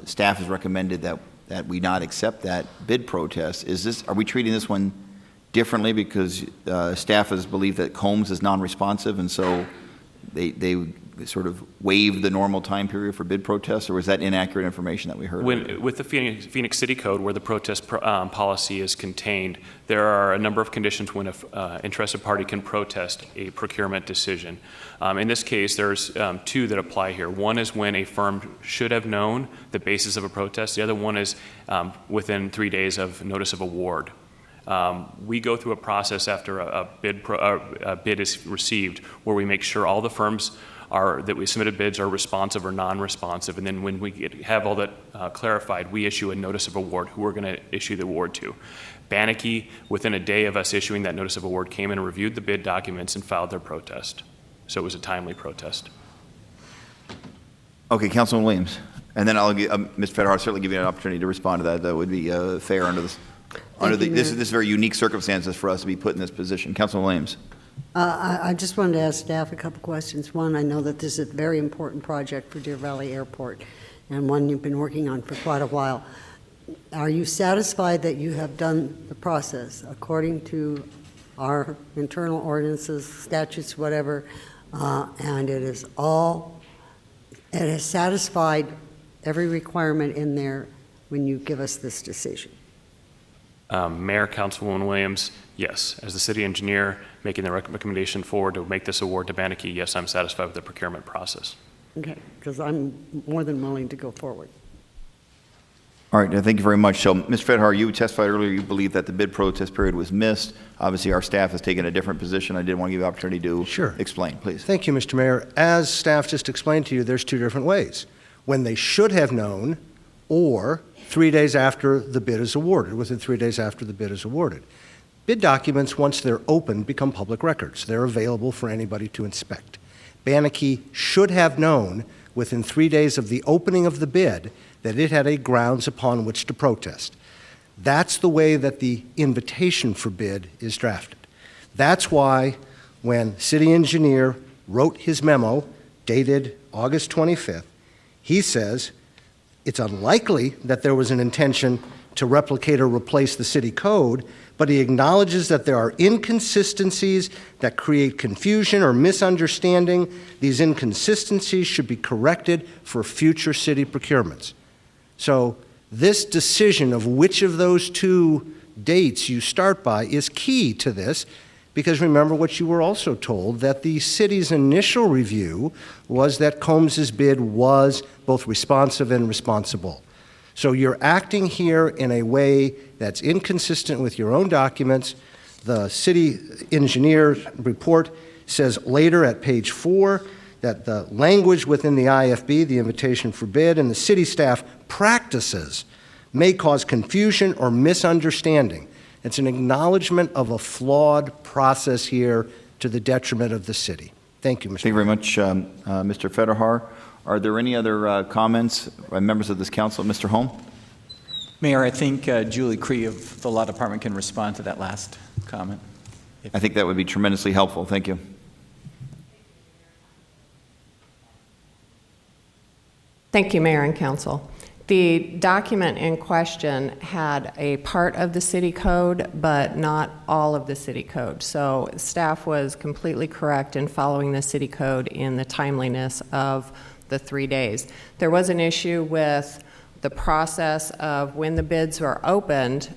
staff has recommended that we not accept that bid protest. Are we treating this one differently because staff has believed that Combs is non-responsive, and so they sort of waived the normal time period for bid protests, or was that inaccurate information that we heard? With the Phoenix City Code, where the protest policy is contained, there are a number of conditions when an interested party can protest a procurement decision. In this case, there's two that apply here. One is when a firm should have known the basis of a protest. The other one is within 3 days of notice of award. We go through a process after a bid is received where we make sure all the firms that we submitted bids are responsive or non-responsive, and then when we have all that clarified, we issue a notice of award, who we're going to issue the award to. Banachke, within a day of us issuing that notice of award, came in and reviewed the bid documents and filed their protest. So it was a timely protest. Okay, Councilman Williams. And then I'll give, Mr. Federer, I'll certainly give you an opportunity to respond to that. That would be fair under this. This is very unique circumstances for us to be put in this position. Councilman Williams. I just wanted to ask staff a couple questions. One, I know that this is a very important project for Deer Valley Airport, and one you've been working on for quite a while. Are you satisfied that you have done the process according to our internal ordinances, statutes, whatever, and it has satisfied every requirement in there when you give us this decision? Mayor, Councilwoman Williams, yes. As the city engineer making the recommendation forward to make this award to Banachke, yes, I'm satisfied with the procurement process. Okay, because I'm more than willing to go forward. All right, thank you very much. So, Mr. Fedhar, you testified earlier you believe that the bid protest period was missed. Obviously, our staff has taken a different position. I did want to give you the opportunity to explain, please. Thank you, Mr. Mayor. As staff just explained to you, there's two different ways. When they should have known, or 3 days after the bid is awarded, within 3 days after the bid is awarded. Bid documents, once they're open, become public records. They're available for anybody to inspect. Banachke should have known within 3 days of the opening of the bid that it had a grounds upon which to protest. That's the way that the invitation for bid is drafted. That's why when city engineer wrote his memo dated August 25th, he says it's unlikely that there was an intention to replicate or replace the city code, but he acknowledges that there are inconsistencies that create confusion or misunderstanding. These inconsistencies should be corrected for future city procurements. So this decision of which of those two dates you start by is key to this, because remember what you were also told, that the city's initial review was that Combs's bid was both responsive and responsible. So you're acting here in a way that's inconsistent with your own documents. The city engineer report says later at page 4 that the language within the IFB, the invitation for bid, and the city staff practices may cause confusion or misunderstanding. It's an acknowledgement of a flawed process here to the detriment of the city. Thank you, Mr. Thank you very much, Mr. Fedhar. Are there any other comments by members of this council? Mr. Holm? Mayor, I think Julie Cree of the Law Department can respond to that last comment. I think that would be tremendously helpful. Thank you. Thank you, Mayor and Council. The document in question had a part of the city code, but not all of the city code. So staff was completely correct in following the city code in the timeliness of the 3 days. There was an issue with the process of when the bids were opened,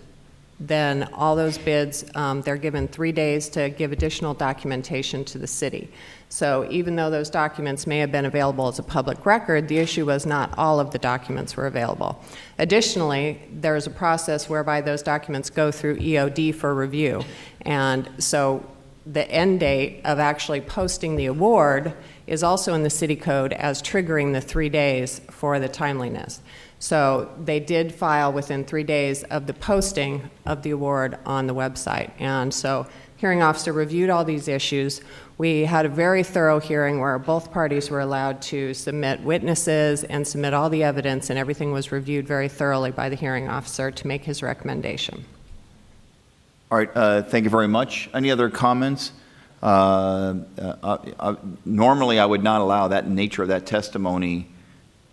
then all those bids, they're given 3 days to give additional documentation to the city. So even though those documents may have been available as a public record, the issue was not all of the documents were available. Additionally, there's a process whereby those documents go through EOD for review. And so the end date of actually posting the award is also in the city code as triggering the 3 days for the timeliness. So they did file within 3 days of the posting of the award on the website. And so hearing officer reviewed all these issues. We had a very thorough hearing where both parties were allowed to submit witnesses and submit all the evidence, and everything was reviewed very thoroughly by the hearing officer to make his recommendation. All right, thank you very much. Any other comments? Normally, I would not allow that nature of that testimony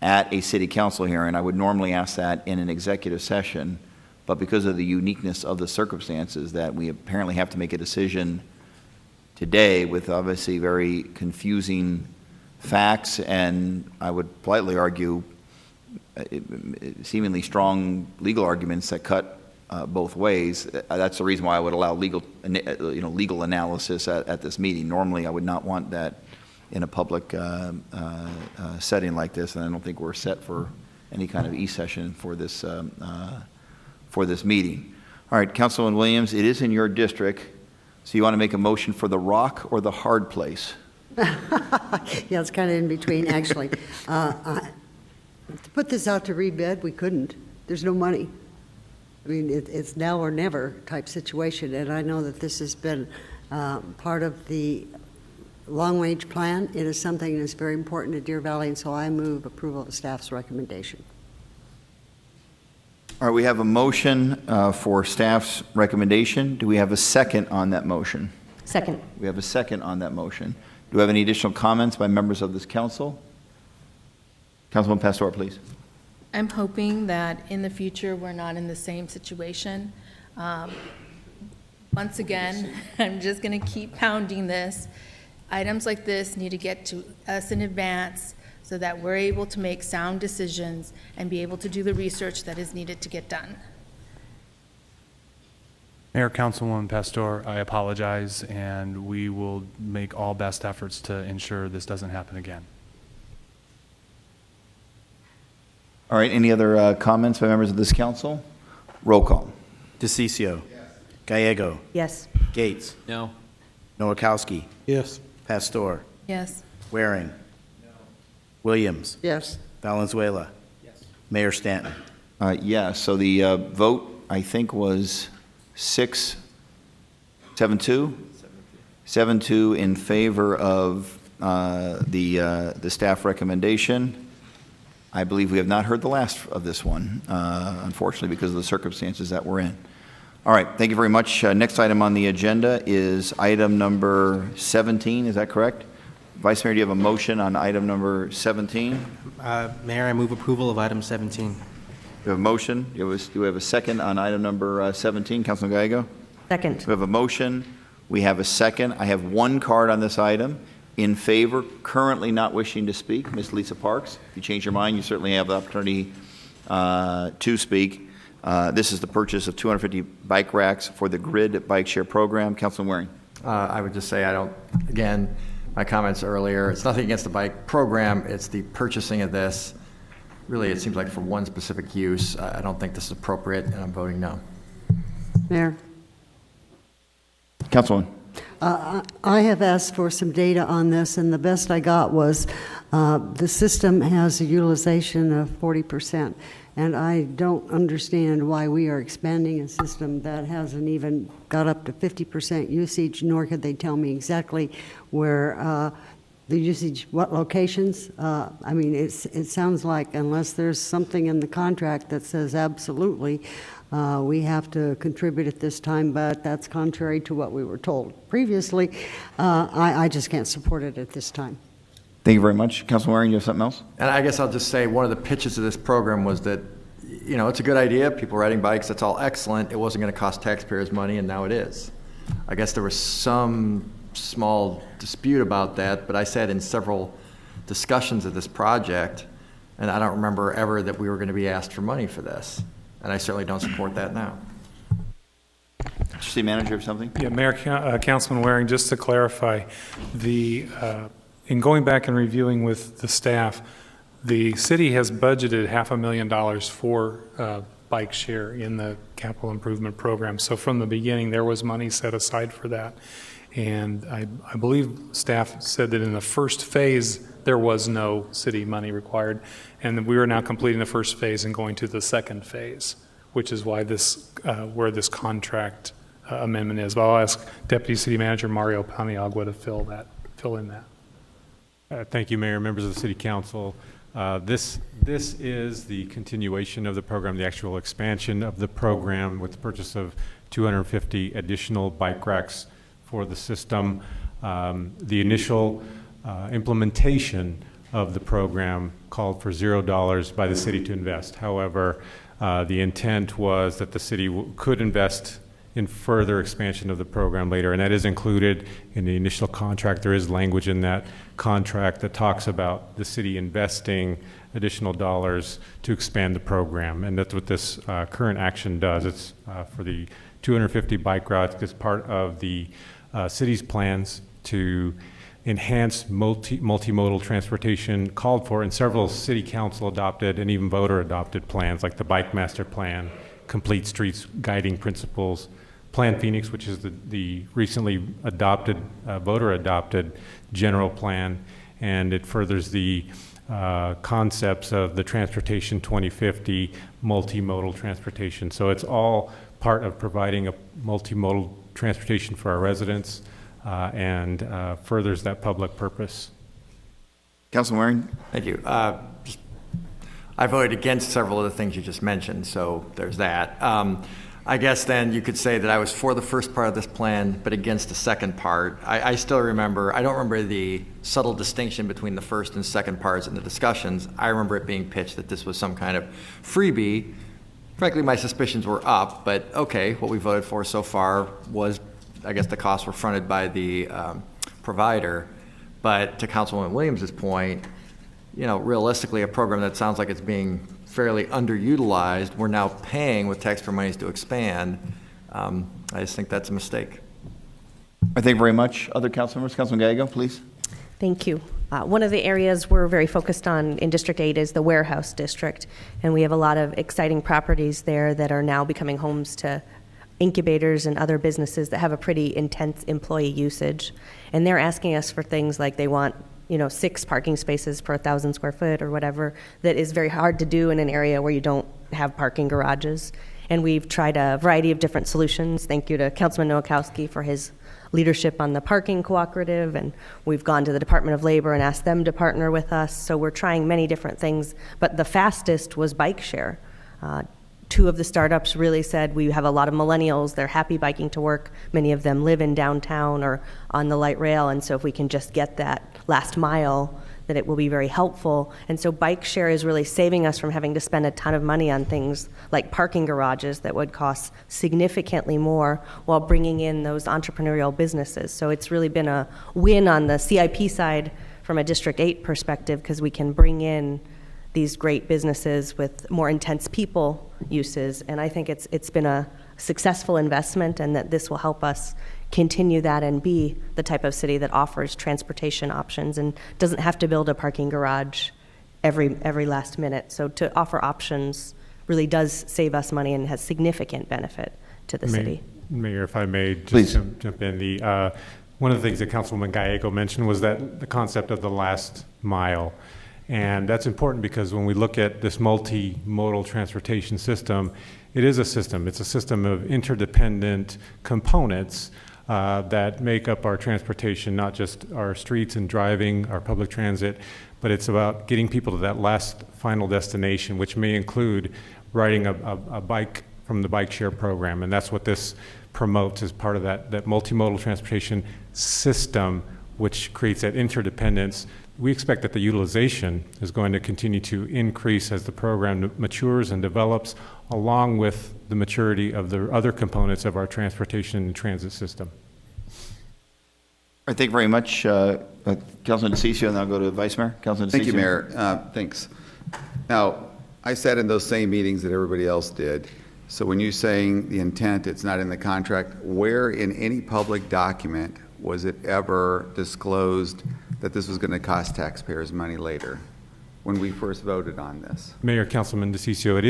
at a city council hearing. I would normally ask that in an executive session, but because of the uniqueness of the circumstances that we apparently have to make a decision today with obviously very confusing facts and, I would politely argue, seemingly strong legal arguments that cut both ways. That's the reason why I would allow legal analysis at this meeting. Normally, I would not want that in a public setting like this, and I don't think we're set for any kind of e-session for this meeting. All right, Councilman Williams, it is in your district, so you want to make a motion for the rock or the hard place? Yeah, it's kind of in between, actually. To put this out to rebid, we couldn't. There's no money. I mean, it's now or never type situation, and I know that this has been part of the long-range plan. It is something that's very important to Deer Valley, and so I move approval of staff's recommendation. All right, we have a motion for staff's recommendation. Do we have a second on that motion? Second. We have a second on that motion. Do we have any additional comments by members of this council? Councilwoman Pastor, please. I'm hoping that in the future, we're not in the same situation. Once again, I'm just going to keep pounding this. Items like this need to get to us in advance so that we're able to make sound decisions and be able to do the research that is needed to get done. Mayor, Councilwoman Pastor, I apologize, and we will make all best efforts to ensure this doesn't happen again. All right, any other comments by members of this council? Roll call. DeCiccio. Yes. Gallego. Yes. Gates. No. Nowakowski. Yes. Pastor. Yes. Waring. No. Williams. Yes. Valenzuela. Yes. Mayor Stanton. Yes, so the vote, I think, was 7-2? 7-2 in favor of the staff recommendation. I believe we have not heard the last of this one, unfortunately, because of the circumstances that we're in. All right, thank you very much. Next item on the agenda is item number 17, is that correct? Vice Mayor, do you have a motion on item number 17? Mayor, I move approval of item 17. You have a motion. Do we have a second on item number 17? Councilman Gallego? Second. We have a motion. We have a second. I have one card on this item. In favor, currently not wishing to speak, Ms. Lisa Parks. If you change your mind, you certainly have the opportunity to speak. This is the purchase of 250 bike racks for the Grid Bike Share Program. Councilman Waring. I would just say again, my comments earlier, it's nothing against the bike program, it's the purchasing of this. Really, it seems like for one specific use. I don't think this is appropriate, and I'm voting no. Mayor? Councilwoman. I have asked for some data on this, and the best I got was the system has a utilization of 40%, and I don't understand why we are expanding a system that hasn't even got up to 50% usage, nor could they tell me exactly where the usage, what locations. I mean, it sounds like unless there's something in the contract that says absolutely, we have to contribute at this time, but that's contrary to what we were told previously. I just can't support it at this time. Thank you very much. Councilman Waring, you have something else? And I guess I'll just say one of the pitches of this program was that, it's a good idea. People riding bikes, that's all excellent. It wasn't going to cost taxpayers money, and now it is. I guess there was some small dispute about that, but I said in several discussions of this project, and I don't remember ever that we were going to be asked for money for this. And I certainly don't support that now. City Manager, something? Yeah, Mayor, Councilman Waring, just to clarify, in going back and reviewing with the staff, the city has budgeted $500,000 for bike share in the capital improvement program. So from the beginning, there was money set aside for that. And I believe staff said that in the first phase, there was no city money required. And we are now completing the first phase and going to the second phase, which is why where this contract amendment is. But I'll ask Deputy City Manager Mario Paniagua to fill in that. Thank you, Mayor, members of the City Council. This is the continuation of the program, the actual expansion of the program with the purchase of 250 additional bike racks for the system. The initial implementation of the program called for $0 by the city to invest. However, the intent was that the city could invest in further expansion of the program later, and that is included in the initial contract. There is language in that contract that talks about the city investing additional dollars to expand the program, and that's what this current action does. It's for the 250 bike routes. It's part of the city's plans to enhance multimodal transportation called for in several city council adopted and even voter adopted plans, like the Bike Master Plan, Complete Streets Guiding Principles, Plan Phoenix, which is the recently adopted, voter adopted general plan, and it furthers the concepts of the Transportation 2050 multimodal transportation. So it's all part of providing a multimodal transportation for our residents and furthers that public purpose. Councilman Waring? Thank you. I voted against several of the things you just mentioned, so there's that. I guess then you could say that I was for the first part of this plan, but against the second part. I still remember, I don't remember the subtle distinction between the first and second parts in the discussions. I remember it being pitched that this was some kind of freebie. Frankly, my suspicions were up, but okay, what we voted for so far was, I guess the costs were fronted by the provider. But to Councilwoman Williams' point, you know, realistically, a program that sounds like it's being fairly underutilized, we're now paying with taxpayer monies to expand. I just think that's a mistake. I thank you very much. Other council members? Councilman Gallego, please. Thank you. One of the areas we're very focused on in District 8 is the Warehouse District, and we have a lot of exciting properties there that are now becoming homes to incubators and other businesses that have a pretty intense employee usage. And they're asking us for things like they want 6 parking spaces per 1,000 square foot or whatever, that is very hard to do in an area where you don't have parking garages. And we've tried a variety of different solutions. Thank you to Councilman Nowakowski for his leadership on the parking cooperative, and we've gone to the Department of Labor and asked them to partner with us. So we're trying many different things, but the fastest was bike share. 2 of the startups really said, we have a lot of millennials, they're happy biking to work. Many of them live in downtown or on the light rail, and so if we can just get that last mile, that it will be very helpful. And so bike share is really saving us from having to spend a ton of money on things like parking garages that would cost significantly more, while bringing in those entrepreneurial businesses. So it's really been a win on the CIP side from a District 8 perspective, because we can bring in these great businesses with more intense people uses. And I think it's been a successful investment, and that this will help us continue that and be the type of city that offers transportation options and doesn't have to build a parking garage every last minute. So to offer options really does save us money and has significant benefit to the city. Mayor, if I may just Please. jump in. One of the things that Councilwoman Gallego mentioned was that the concept of the last mile. And that's important because when we look at this multimodal transportation system, it is a system. It's a system of interdependent components that make up our transportation, not just our streets and driving, our public transit, but it's about getting people to that last final destination, which may include riding a bike from the bike share program. And that's what this promotes as part of that multimodal transportation system, which creates that interdependence. We expect that the utilization is going to continue to increase as the program matures and develops, along with the maturity of the other components of our transportation and transit system. All right, thank you very much, Councilman DeCiccio, and I'll go to Vice Mayor. Councilman DeCiccio. Thank you, Mayor. Thanks. Now, I sat in those same meetings that everybody else did. So when you're saying the intent, it's not in the contract, where in any public document was it ever disclosed that this was going to cost taxpayers money later, when we first voted on this? Mayor, Councilman DeCiccio, it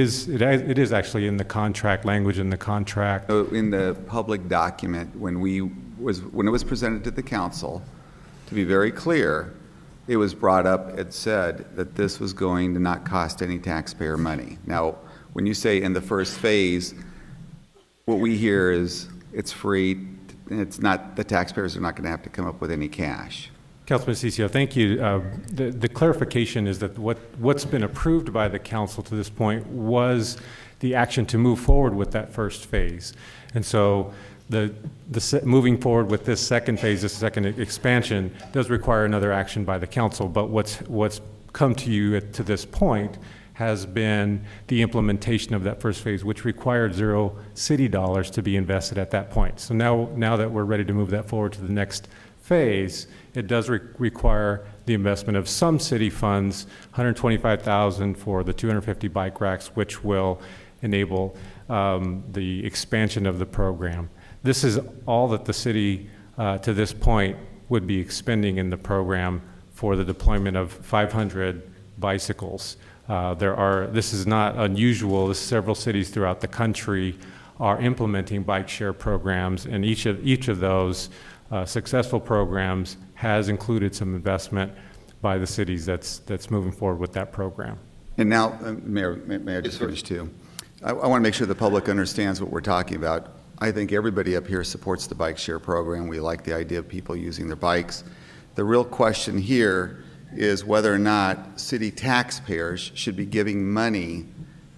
is actually in the contract, language in the contract. So in the public document, when it was presented to the council, to be very clear, it was brought up, it said that this was going to not cost any taxpayer money. Now, when you say in the first phase, what we hear is it's free, it's not, the taxpayers are not going to have to come up with any cash. Councilman DeCiccio, thank you. The clarification is that what's been approved by the council to this point was the action to move forward with that first phase. And so moving forward with this second phase, this second expansion, does require another action by the council. But what's come to you to this point has been the implementation of that first phase, which required 0 city dollars to be invested at that point. So now that we're ready to move that forward to the next phase, it does require the investment of some city funds, $125,000 for the 250 bike racks, which will enable the expansion of the program. This is all that the city, to this point, would be expending in the program for the deployment of 500 bicycles. This is not unusual. Several cities throughout the country are implementing bike share programs, and each of those successful programs has included some investment by the cities that's moving forward with that program. And now, Mayor, may I just finish too? I want to make sure the public understands what we're talking about. I think everybody up here supports the bike share program. We like the idea of people using their bikes. The real question here is whether or not city taxpayers should be giving money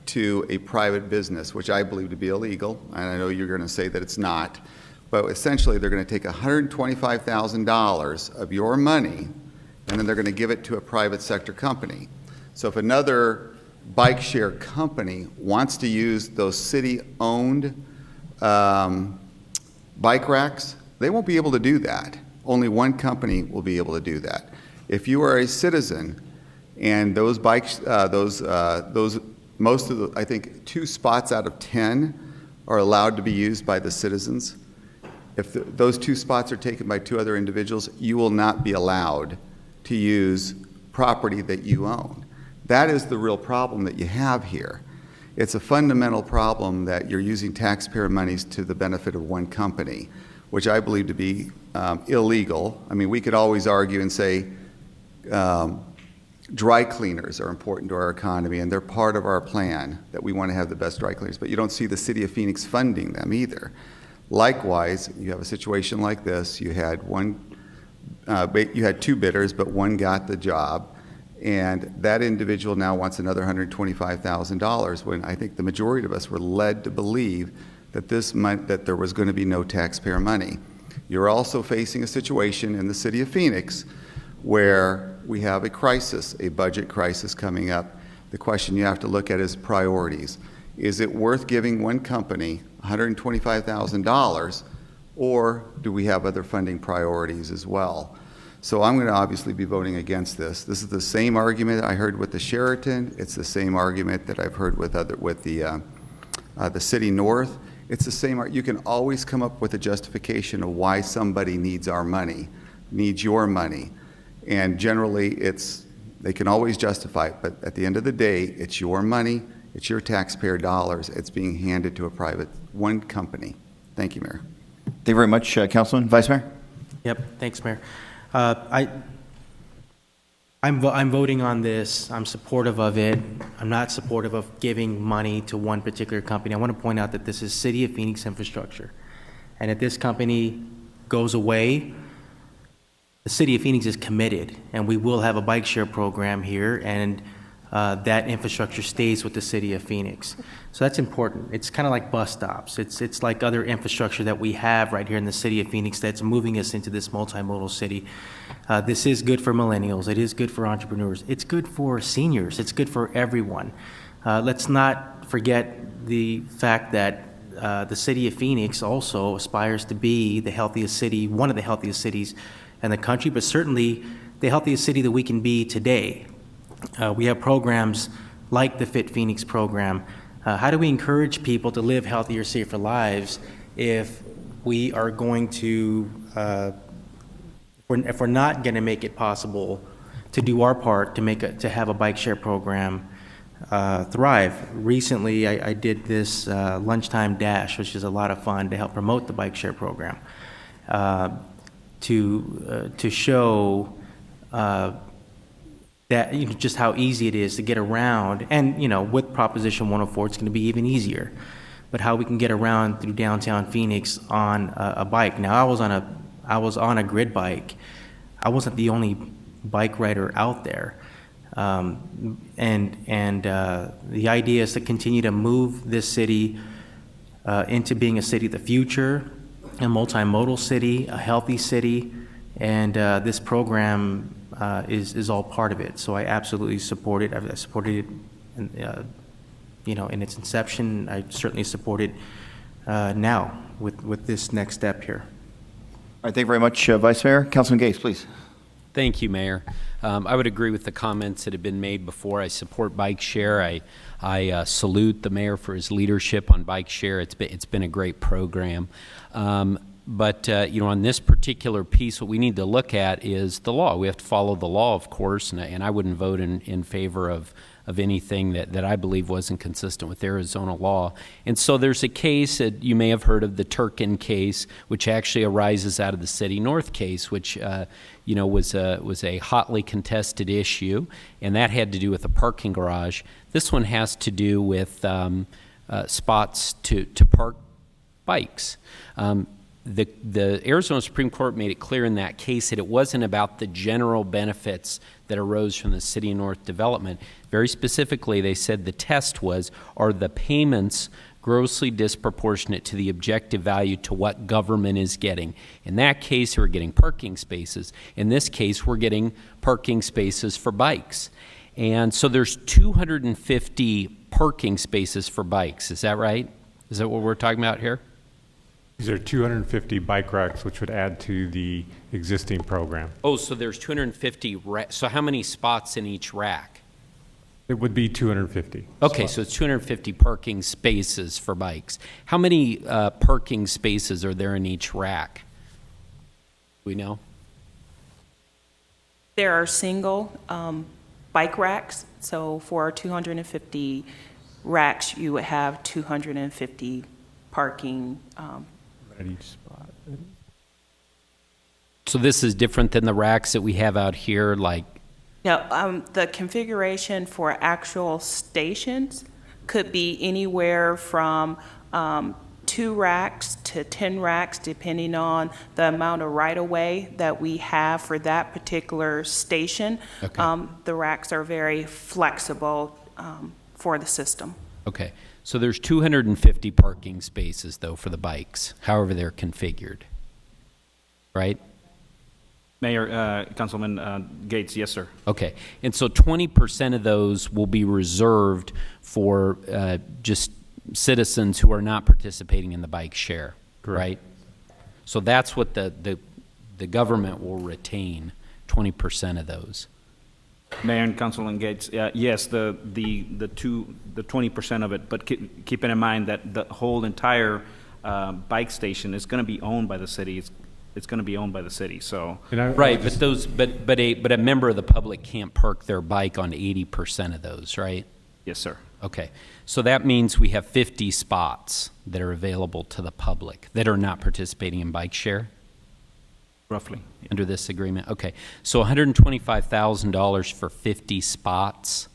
to a private business, which I believe to be illegal, and I know you're going to say that it's not, but essentially they're going to take $125,000 of your money and then they're going to give it to a private sector company. So if another bike share company wants to use those city-owned bike racks, they won't be able to do that. Only one company will be able to do that. If you are a citizen and those bikes, most of the, I think 2 spots out of 10 are allowed to be used by the citizens. If those 2 spots are taken by 2 other individuals, you will not be allowed to use property that you own. That is the real problem that you have here. It's a fundamental problem that you're using taxpayer monies to the benefit of one company, which I believe to be illegal. I mean, we could always argue and say dry cleaners are important to our economy, and they're part of our plan that we want to have the best dry cleaners, but you don't see the city of Phoenix funding them either. Likewise, you have a situation like this. You had 2 bidders, but one got the job. And that individual now wants another $125,000 when I think the majority of us were led to believe that that there was going to be no taxpayer money. You're also facing a situation in the city of Phoenix where we have a crisis, a budget crisis coming up. The question you have to look at is priorities. Is it worth giving one company $125,000, or do we have other funding priorities as well? So I'm going to obviously be voting against this. This is the same argument I heard with the Sheraton. It's the same argument that I've heard with the City North. It's the same. You can always come up with a justification of why somebody needs our money, needs your money, and generally they can always justify it. But at the end of the day, it's your money, it's your taxpayer dollars. It's being handed to one company. Thank you, Mayor. Thank you very much, Councilman. Vice Mayor? Yep, thanks, Mayor. I'm voting on this. I'm supportive of it. I'm not supportive of giving money to one particular company. I want to point out that this is City of Phoenix infrastructure. And if this company goes away, the City of Phoenix is committed, and we will have a bike share program here, and that infrastructure stays with the City of Phoenix. So that's important. It's kind of like bus stops. It's like other infrastructure that we have right here in the City of Phoenix that's moving us into this multimodal city. This is good for millennials. It is good for entrepreneurs. It's good for seniors. It's good for everyone. Let's not forget the fact that the City of Phoenix also aspires to be the healthiest city, one of the healthiest cities in the country, but certainly the healthiest city that we can be today. We have programs like the Fit Phoenix program. How do we encourage people to live healthier, safer lives if we are going to, if we're not going to make it possible to do our part to have a bike share program thrive? Recently, I did this lunchtime dash, which is a lot of fun to help promote the bike share program, to show that just how easy it is to get around, and with Proposition 104, it's going to be even easier. But how we can get around through downtown Phoenix on a bike. Now, I was on a grid bike. I wasn't the only bike rider out there, and the idea is to continue to move this city into being a city of the future, a multimodal city, a healthy city, and this program is all part of it. So I absolutely support it. I've supported it in its inception. I certainly support it now with this next step here. All right, thank you very much, Vice Mayor. Councilman Gates, please. Thank you, Mayor. I would agree with the comments that have been made before. I support Bike Share. I salute the mayor for his leadership on Bike Share. It's been a great program. But on this particular piece, what we need to look at is the law. We have to follow the law, of course, and I wouldn't vote in favor of anything that I believe wasn't consistent with Arizona law. And so there's a case that you may have heard of, the Turkin case, which actually arises out of the City North case, which was a hotly contested issue, and that had to do with a parking garage. This one has to do with spots to park bikes. The Arizona Supreme Court made it clear in that case that it wasn't about the general benefits that arose from the City North development. Very specifically, they said the test was, are the payments grossly disproportionate to the objective value to what government is getting? In that case, we're getting parking spaces. In this case, we're getting parking spaces for bikes. And so there's 250 parking spaces for bikes. Is that right? Is that what we're talking about here? These are 250 bike racks, which would add to the existing program. Oh, so there's 250, so how many spots in each rack? It would be 250. Okay, spots. so it's 250 parking spaces for bikes. How many parking spaces are there in each rack? We know? There are single bike racks, so for 250 racks, you would have 250 parking at each spot. So this is different than the racks that we have out here, like? Now, the configuration for actual stations could be anywhere from 2 racks to 10 racks, depending on the amount of right-of-way that we have for that particular station. Okay. The racks are very flexible for the system. Okay, so there's 250 parking spaces, though, for the bikes, however they're configured, right? Mayor, Councilman Gates, yes, sir. Okay, and so 20% of those will be reserved for just citizens who are not participating in the bike share, Correct. right? So that's what the government will retain, 20% of those. Mayor and Councilman Gates, yes, the 20% of it, but keeping in mind that the whole entire bike station is going to be owned by the city. It's going to be owned by the city. So right, but a member of the public can't park their bike on 80% of those, right? Yes, sir. Okay, so that means we have 50 spots that are available to the public that are not participating in bike share? Roughly. Under this agreement, okay. So $125,000 for 50 spots.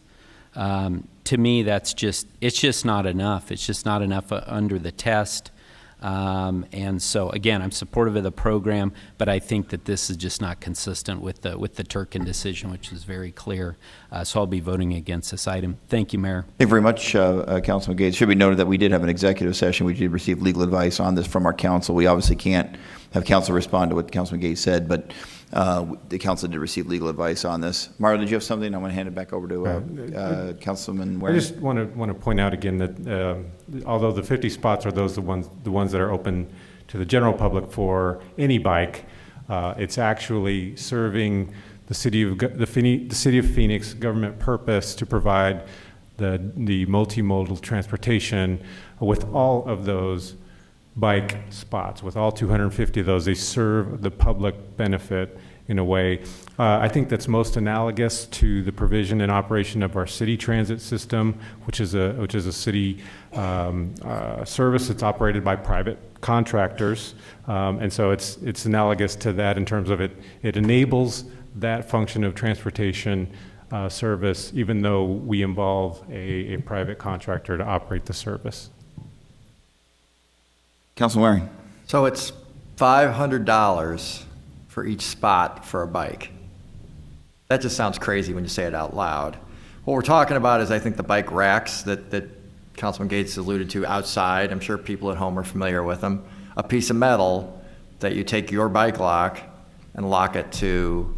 To me, it's just not enough. It's just not enough under the test. And so, again, I'm supportive of the program, but I think that this is just not consistent with the Turkin decision, which is very clear. So I'll be voting against this item. Thank you, Mayor. Thank you very much, Councilman Gates. It should be noted that we did have an executive session. We did receive legal advice on this from our council. We obviously can't have council respond to what Councilman Gates said, but the council did receive legal advice on this. Marlon, did you have something? I want to hand it back over to Councilman Waring. I just want to point out again that although the 50 spots are the ones that are open to the general public for any bike, it's actually serving the city of Phoenix government purpose to provide the multimodal transportation with all of those bike spots. With all 250 of those, they serve the public benefit in a way. I think that's most analogous to the provision and operation of our city transit system, which is a city service that's operated by private contractors, and so it's analogous to that in terms of it enables that function of transportation service, even though we involve a private contractor to operate the service. Councilman Waring. So it's $500 for each spot for a bike. That just sounds crazy when you say it out loud. What we're talking about is, I think, the bike racks that Councilman Gates alluded to outside. I'm sure people at home are familiar with them. A piece of metal that you take your bike lock and lock it to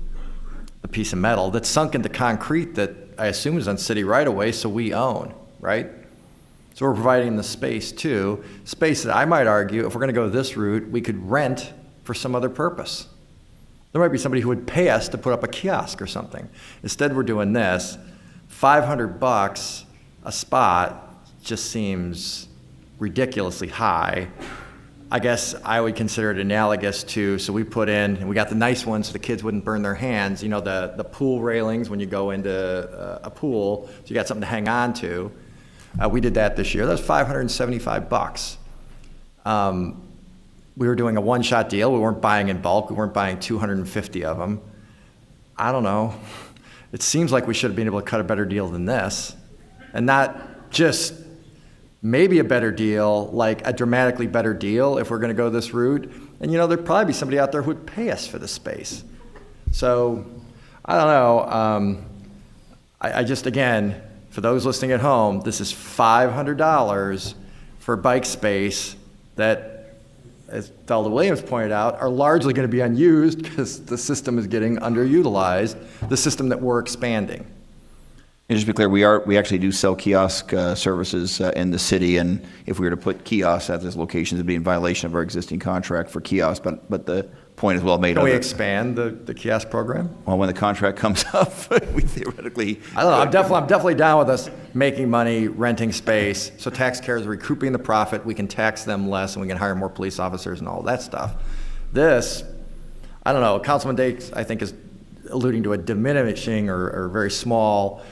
a piece of metal that's sunk into concrete that I assume is on city right away, so we own, right? So we're providing the space too, space that I might argue, if we're gonna go this route, we could rent for some other purpose. There might be somebody who would pay us to put up a kiosk or something. Instead, we're doing this. $500 a spot just seems ridiculously high. I guess I would consider it analogous to, so we put in, and we got the nice ones so the kids wouldn't burn their hands, you know, the pool railings when you go into a pool, so you got something to hang on to. We did that this year. That was $575. We were doing a one-shot deal. We weren't buying in bulk. We weren't buying 250 of them. I don't know. It seems like we should have been able to cut a better deal than this. And not just maybe a better deal, like a dramatically better deal if we're going to go this route. And, you know, there'd probably be somebody out there who would pay us for the space. So, I don't know. I just, again, for those listening at home, this is $500 for bike space that, as Felda Williams pointed out, are largely going to be unused because the system is getting underutilized, the system that we're expanding. And just to be clear, we actually do sell kiosk services in the city, and if we were to put kiosks at those locations, it'd be in violation of our existing contract for kiosks, but the point is well made. Can we expand the kiosk program? Well, when the contract comes up, we theoretically... I don't know, I'm definitely down with us making money, renting space, so taxpayers are recouping the profit, we can tax them less, and we can hire more police officers and all that stuff. This, I don't know, Councilman Dakes, I think, is alluding to a diminishing or very small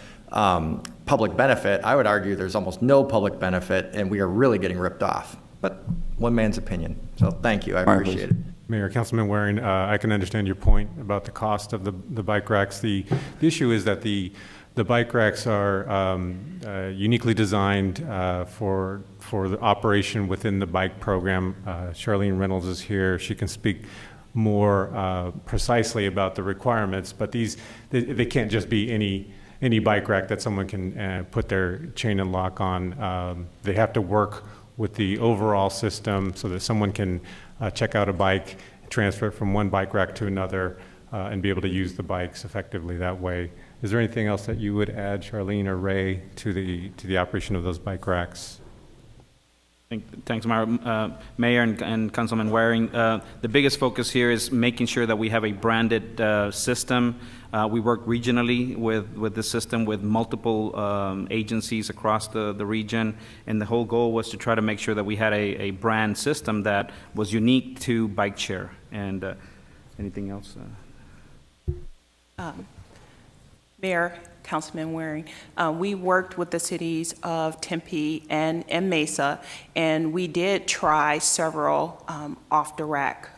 public benefit. I would argue there's almost no public benefit, and we are really getting ripped off. But one man's opinion. So thank you, I appreciate it. Mayor, Councilman Waring, I can understand your point about the cost of the bike racks. The issue is that the bike racks are uniquely designed for the operation within the bike program. Charlene Reynolds is here. She can speak more precisely about the requirements, but they can't just be any bike rack that someone can put their chain and lock on. They have to work with the overall system so that someone can check out a bike, transfer it from one bike rack to another, and be able to use the bikes effectively that way. Is there anything else that you would add, Charlene or Ray, to the operation of those bike racks? Thanks, Mayor and Councilman Waring. The biggest focus here is making sure that we have a branded system. We work regionally with the system with multiple agencies across the region, and the whole goal was to try to make sure that we had a brand system that was unique to bike share. And anything else? Mayor, Councilman Waring, we worked with the cities of Tempe and Mesa, and we did try several off-the-rack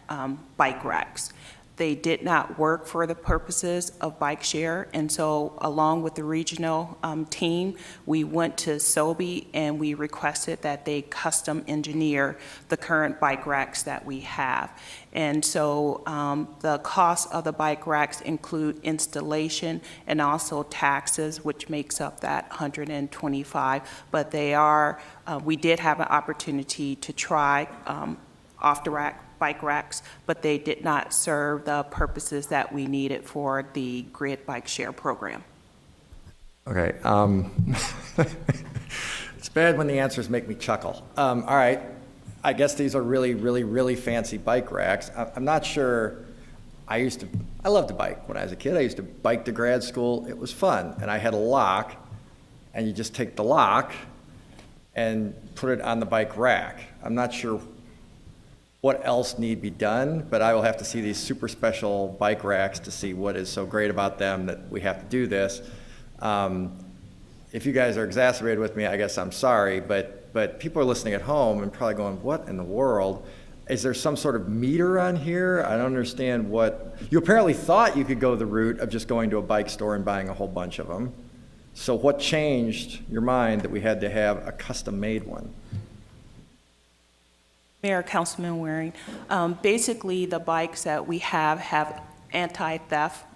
bike racks. They did not work for the purposes of bike share, and so along with the regional team, we went to Sobe and we requested that they custom engineer the current bike racks that we have. And so the cost of the bike racks include installation and also taxes, which makes up that $125. But they are, we did have an opportunity to try off-the-rack bike racks, but they did not serve the purposes that we needed for the grid bike share program. Okay. It's bad when the answers make me chuckle. All right. I guess these are really, really, really fancy bike racks. I'm not sure. I loved to bike when I was a kid. I used to bike to grad school. It was fun. And I had a lock, and you just take the lock and put it on the bike rack. I'm not sure what else need be done, but I will have to see these super special bike racks to see what is so great about them that we have to do this. If you guys are exacerbated with me, I guess I'm sorry, but people are listening at home and probably going, what in the world? Is there some sort of meter on here? I don't understand what, you apparently thought you could go the route of just going to a bike store and buying a whole bunch of them. So what changed your mind that we had to have a custom-made one? Mayor, Councilman Waring, basically the bikes that we have anti-theft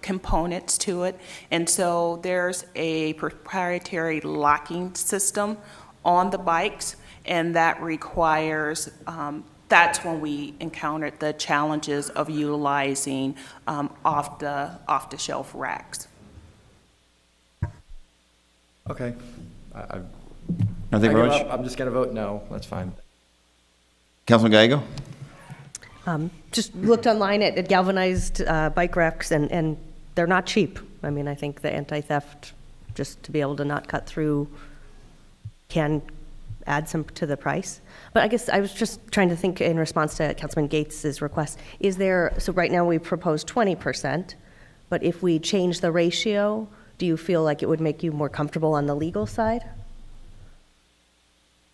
components to it, and so there's a proprietary locking system on the bikes, and that requires that's when we encountered the challenges of utilizing off-the-shelf racks. Okay. Nothing I give very much? up. I'm just going to vote no. That's fine. Councilman Gallego? Just looked online at galvanized bike racks, and they're not cheap. I mean, I think the anti-theft, just to be able to not cut through, can add some to the price. But I guess I was just trying to think in response to Councilman Gates's request. So right now we propose 20%, but if we change the ratio, do you feel like it would make you more comfortable on the legal side?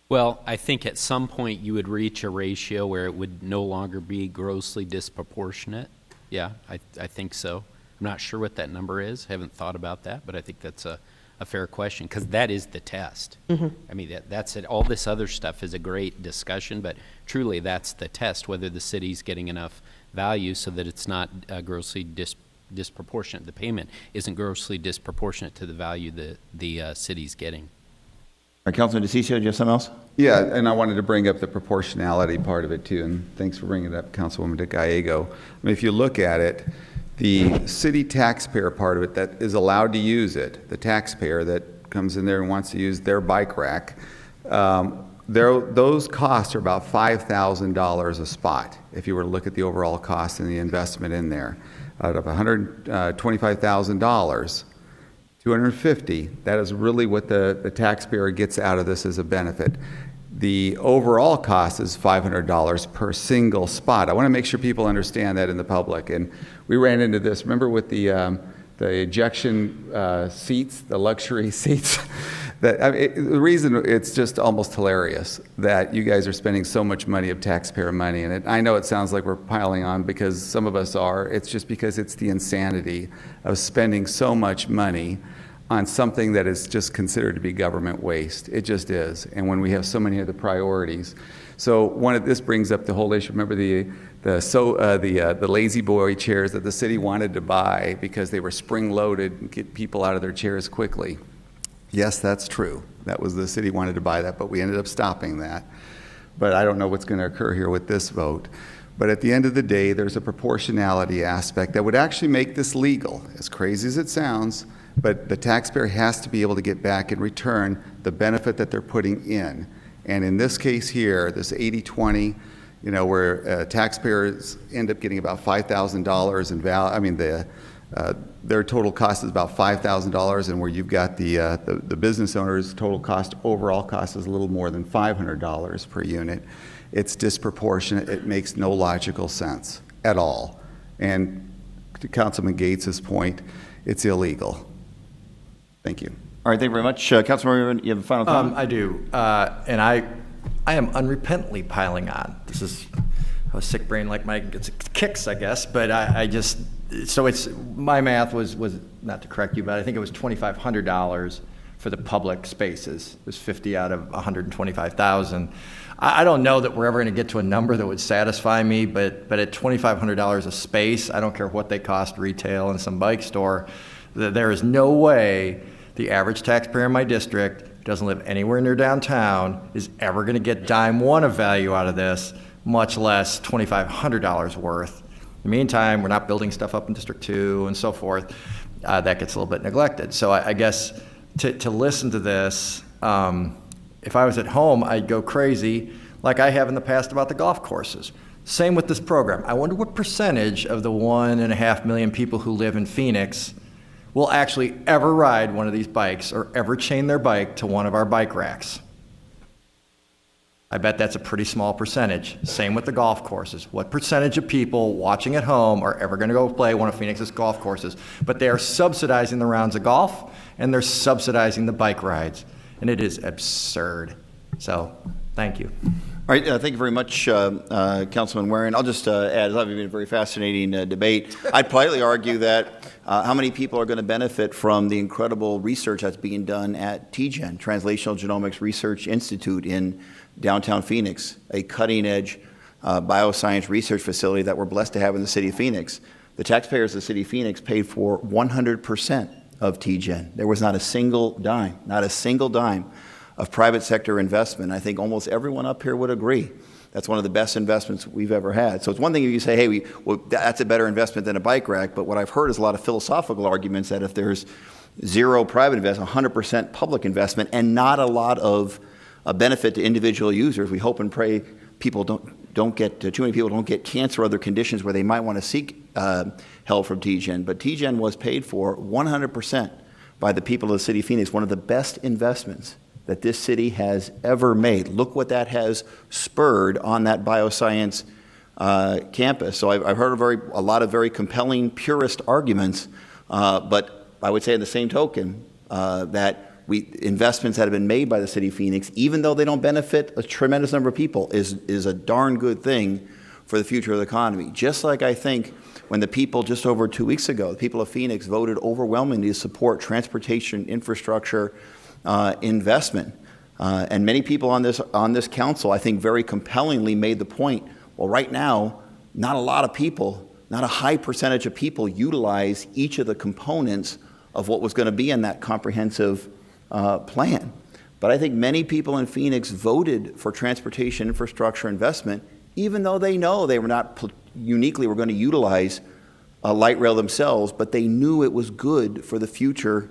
Well, I think at some point you would reach a ratio where it would no longer be grossly disproportionate. Yeah, I think so. I'm not sure what that number is. I haven't thought about that, but I think that's a fair question, because that is the test. I mean, that's it. All this other stuff is a great discussion, but truly that's the test, whether the city's getting enough value so that it's not grossly disproportionate. The payment isn't grossly disproportionate to the value the city's getting. All right, Councilman DeCiccio, do you have something else? Yeah, and I wanted to bring up the proportionality part of it too, and thanks for bringing it up, Councilwoman Gallego. I mean, if you look at it, the city taxpayer part of it that is allowed to use it, the taxpayer that comes in there and wants to use their bike rack, those costs are about $5,000 a spot if you were to look at the overall cost and the investment in there. Out of $125,000, $250, that is really what the taxpayer gets out of this as a benefit. The overall cost is $500 per single spot. I want to make sure people understand that in the public. And we ran into this, remember with the ejection seats, the luxury seats? The reason it's just almost hilarious that you guys are spending so much money of taxpayer money. And I know it sounds like we're piling on because some of us are. It's just because it's the insanity of spending so much money on something that is just considered to be government waste. It just is. And when we have so many other priorities. So this brings up the whole issue. Remember the lazy boy chairs that the city wanted to buy because they were spring-loaded and get people out of their chairs quickly. Yes, that's true. That was the city wanted to buy that, but we ended up stopping that. But I don't know what's going to occur here with this vote. But at the end of the day, there's a proportionality aspect that would actually make this legal, as crazy as it sounds, but the taxpayer has to be able to get back in return the benefit that they're putting in. And in this case here, this 80-20, where taxpayers end up getting about $5,000 in value, I mean, their total cost is about $5,000, and where you've got the business owner's total cost, overall cost is a little more than $500 per unit. It's disproportionate. It makes no logical sense at all. And to Councilman Gates's point, it's illegal. Thank you. All right, thank you very much. Councilman, you have a final comment? I do. And I am unrepentantly piling on. This is a sick brain like Mike gets kicks, I guess. But my math was not to correct you, but I think it was $2,500 for the public spaces. It was 50 out of 125,000. I don't know that we're ever going to get to a number that would satisfy me, but at $2,500 a space, I don't care what they cost retail in some bike store, there is no way the average taxpayer in my district who doesn't live anywhere near downtown is ever going to get dime one of value out of this, much less $2,500 worth. In the meantime, we're not building stuff up in District 2 and so forth. That gets a little bit neglected. So I guess to listen to this, if I was at home, I'd go crazy like I have in the past about the golf courses. Same with this program. I wonder what percentage of the 1.5 million people who live in Phoenix will actually ever ride one of these bikes or ever chain their bike to one of our bike racks. I bet that's a pretty small percentage. Same with the golf courses. What percentage of people watching at home are ever going to go play one of Phoenix's golf courses? But they are subsidizing the rounds of golf, and they're subsidizing the bike rides. And it is absurd. So, thank you. All right, thank you very much, Councilman Waring. I'll just add, it's been a very fascinating debate. I'd politely argue that how many people are going to benefit from the incredible research that's being done at TGen, Translational Genomics Research Institute in downtown Phoenix, a cutting-edge bioscience research facility that we're blessed to have in the city of Phoenix. The taxpayers of the city of Phoenix paid for 100% of TGen. There was not a single dime of private sector investment. I think almost everyone up here would agree That's one of the best investments we've ever had. So it's one thing if you say, hey, that's a better investment than a bike rack, but what I've heard is a lot of philosophical arguments that if there's zero private investment, 100% public investment, and not a lot of benefit to individual users, we hope and pray people don't get, too many people don't get cancer or other conditions where they might want to seek help from TGen. But TGen was paid for 100% by the people of the city of Phoenix, one of the best investments that this city has ever made. Look what that has spurred on that bioscience campus. So I've heard a lot of very compelling purist arguments, but I would say in the same token that investments that have been made by the city of Phoenix, even though they don't benefit a tremendous number of people, is a darn good thing for the future of the economy. Just like I think when the people just over 2 weeks ago, the people of Phoenix voted overwhelmingly to support transportation infrastructure investment. And many people on this council, I think, very compellingly made the point, well, right now, not a lot of people, not a high percentage of people utilize each of the components of what was going to be in that comprehensive plan. But I think many people in Phoenix voted for transportation infrastructure investment, even though they know they were not uniquely were going to utilize light rail themselves, but they knew it was good for the future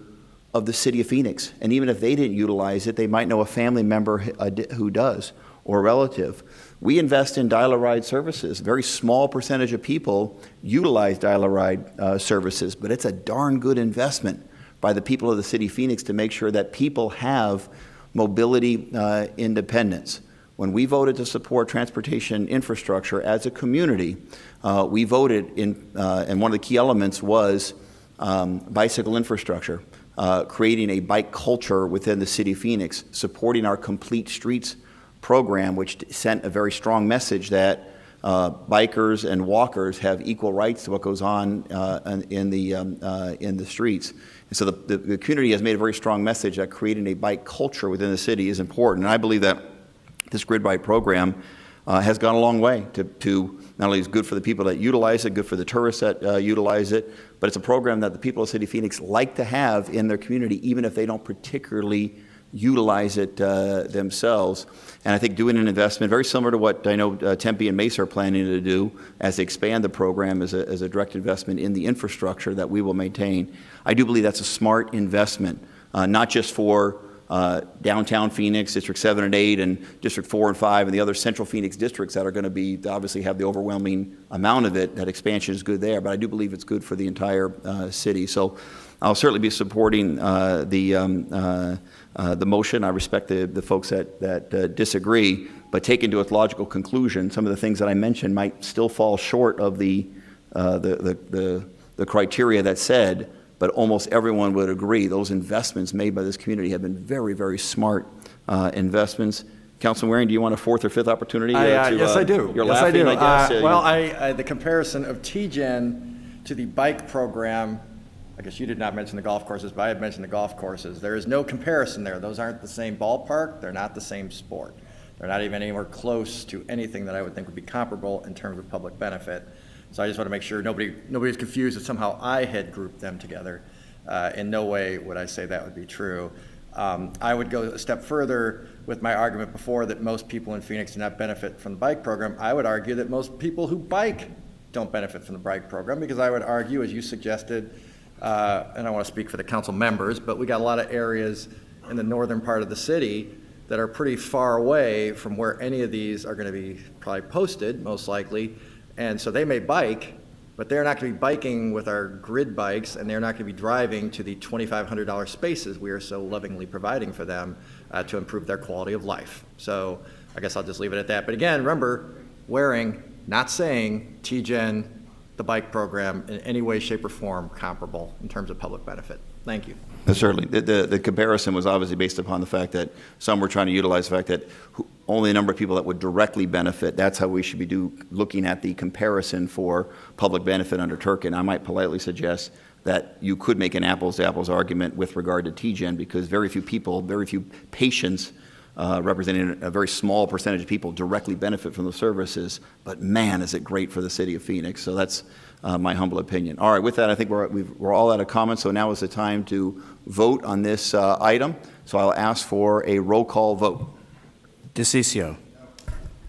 of the city of Phoenix. And even if they didn't utilize it, they might know a family member who does, or a relative. We invest in dial-a-ride services. A very small percentage of people utilize dial-a-ride services, but it's a darn good investment by the people of the city of Phoenix to make sure that people have mobility independence. When we voted to support transportation infrastructure as a community, we voted and one of the key elements was bicycle infrastructure. Creating a bike culture within the city of Phoenix, supporting our Complete Streets program, which sent a very strong message that bikers and walkers have equal rights to what goes on in the streets. And so the community has made a very strong message that creating a bike culture within the city is important. And I believe that this Grid Bike program has gone a long way to not only is good for the people that utilize it, good for the tourists that utilize it, but it's a program that the people of the city of Phoenix like to have in their community, even if they don't particularly utilize it themselves. And I think doing an investment, very similar to what I know Tempe and Mesa are planning to do as they expand the program as a direct investment in the infrastructure that we will maintain. I do believe that's a smart investment, not just for downtown Phoenix, District 7 and 8, and District 4 and 5, and the other central Phoenix districts that are going to be, obviously have the overwhelming amount of it. That expansion is good there, but I do believe it's good for the entire city. So I'll certainly be supporting the motion. I respect the folks that disagree, but taken to its logical conclusion, some of the things that I mentioned might still fall short of the criteria that said, but almost everyone would agree those investments made by this community have been very, very smart investments. Councilman Waring, do you want a fourth or fifth opportunity? Yes, I do. You're yes, laughing, I do. guess. The comparison of TGen to the bike program, I guess you did not mention the golf courses, but I had mentioned the golf courses. There is no comparison there. Those aren't the same ballpark. They're not the same sport. They're not even anywhere close to anything that I would think would be comparable in terms of public benefit. So I just want to make sure nobody's confused that somehow I had grouped them together. In no way would I say that would be true. I would go a step further with my argument before that most people in Phoenix do not benefit from the bike program. I would argue that most people who bike don't benefit from the bike program, because I would argue, as you suggested, and I want to speak for the council members, but we got a lot of areas in the northern part of the city that are pretty far away from where any of these are going to be probably posted, most likely. And so they may bike, but they're not going to be biking with our grid bikes, and they're not going to be driving to the $2,500 spaces we are so lovingly providing for them to improve their quality of life. So I guess I'll just leave it at that. But again, remember, Waring, not saying TGen, the bike program, in any way, shape, or form comparable in terms of public benefit. Thank you. Certainly. The comparison was obviously based upon the fact that some were trying to utilize the fact that only a number of people that would directly benefit. That's how we should be looking at the comparison for public benefit under Turkin. I might politely suggest that you could make an apples-to-apples argument with regard to TGen, because very few people, very few patients, representing a very small percentage of people, directly benefit from the services. But man, is it great for the city of Phoenix. So that's my humble opinion. All right, with that, I think we're all out of comments, so now is the time to vote on this item. So I'll ask for a roll call vote. DeCiccio.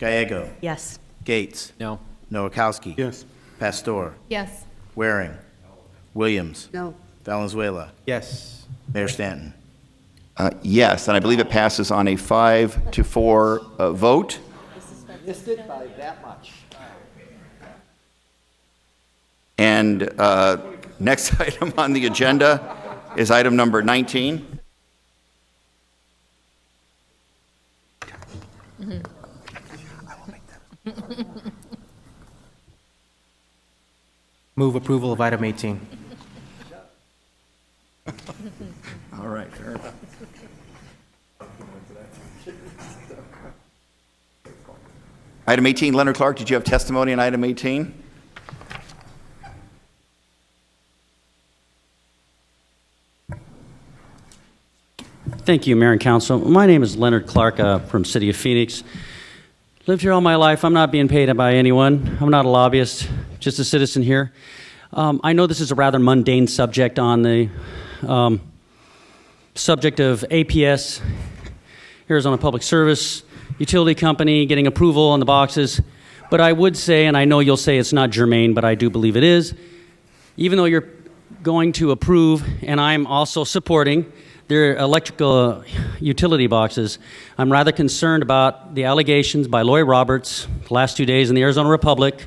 Gallego. Yes. Gates. No. Noakowski. Yes. Pastor. Yes. Waring. Williams. No. Valenzuela. Yes. Mayor Stanton. Yes, and I believe it passes on a 5-4 vote. Missed it by that much. And next item on the agenda is item number 19. Move approval of item 18. All right, fair enough. Item 18, Leonard Clark, did you have testimony on item 18? Thank you, Mayor and Council. My name is Leonard Clark from City of Phoenix. Lived here all my life. I'm not being paid by anyone. I'm not a lobbyist, just a citizen here. I know this is a rather mundane subject on the subject of APS, Arizona Public Service, utility company, getting approval on the boxes. But I would say, and I know you'll say it's not germane, but I do believe it is, even though you're going to approve, and I'm also supporting, their electrical utility boxes, I'm rather concerned about the allegations by Lori Roberts the last 2 days in the Arizona Republic,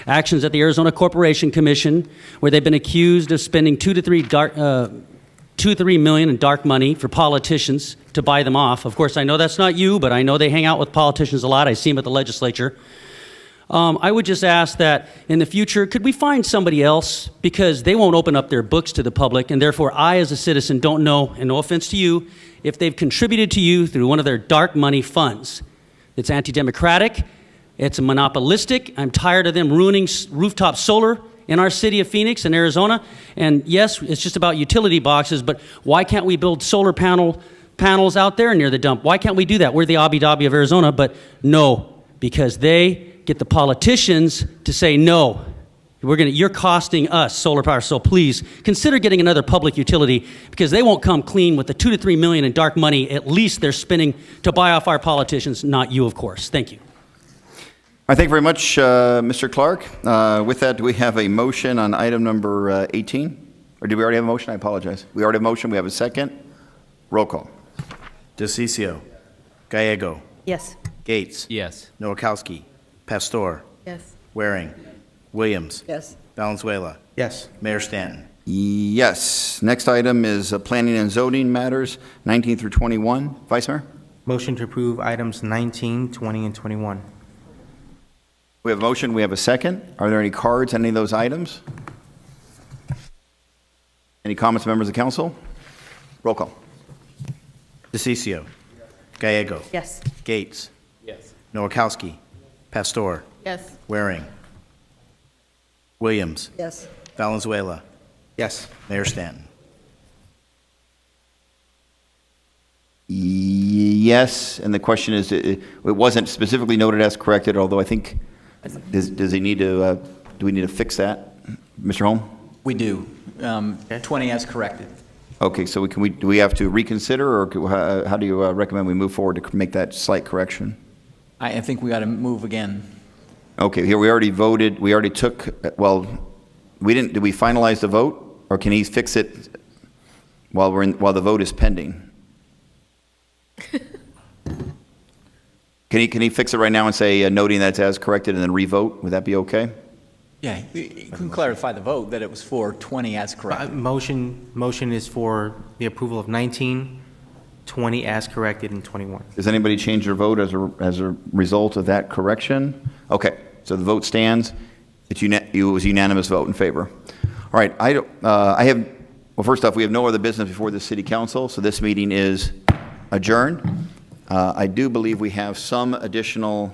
actions at the Arizona Corporation Commission, where they've been accused of spending $2 to $3 million in dark money for politicians to buy them off. Of course, I know that's not you, but I know they hang out with politicians a lot. I see them at the legislature. I would just ask that in the future, could we find somebody else? Because they won't open up their books to the public, and therefore I, as a citizen, don't know, and no offense to you, if they've contributed to you through one of their dark money funds. It's anti-democratic. It's monopolistic. I'm tired of them ruining rooftop solar in our city of Phoenix and Arizona. And yes, it's just about utility boxes, but why can't we build solar panels out there near the dump? Why can't we do that? We're the Abu Dhabi of Arizona, but no, because they get the politicians to say no. You're costing us solar power, so please consider getting another public utility, because they won't come clean with the $2 to $3 million in dark money at least they're spending to buy off our politicians, not you, of course. Thank you. Thank you very much, Mr. Clark. With that, do we have a motion on item number 18? Or did we already have a motion? I apologize. We already have a motion. We have a second. Roll call. DeCiccio. Gallego. Yes. Gates. Yes. Noakowski. Pastor. Yes. Waring. Williams. Yes. Valenzuela. Yes. Mayor Stanton. Yes. Next item is planning and zoning matters, 19 through 21. Vice Mayor? Motion to approve items 19, 20, and 21. We have a motion. We have a second. Are there any cards on any of those items? Any comments, members of council? Roll call. DeCiccio. Gallego. Yes. Gates. Yes. Noakowski. Pastor. Yes. Waring. Williams. Yes. Valenzuela. Yes. Mayor Stanton. Yes, and the question is, it wasn't specifically noted as corrected, although I think, does he need to, do we need to fix that? Mr. Holm? We do. 20 as corrected. Okay, so do we have to reconsider, or how do you recommend we move forward to make that slight correction? I think we got to move again. Okay, here we already voted, we already took, well, did we finalize the vote, or can he fix it while the vote is pending? Can he fix it right now and say, noting that it's as corrected, and then revote? Would that be okay? Yeah, you can clarify the vote that it was for 20 as corrected. Motion is for the approval of 19, 20 as corrected, and 21. Does anybody change their vote as a result of that correction? Okay, so the vote stands. It was unanimous vote in favor. All right, well, first off, we have no other business before the city council, so this meeting is adjourned. I do believe we have some additional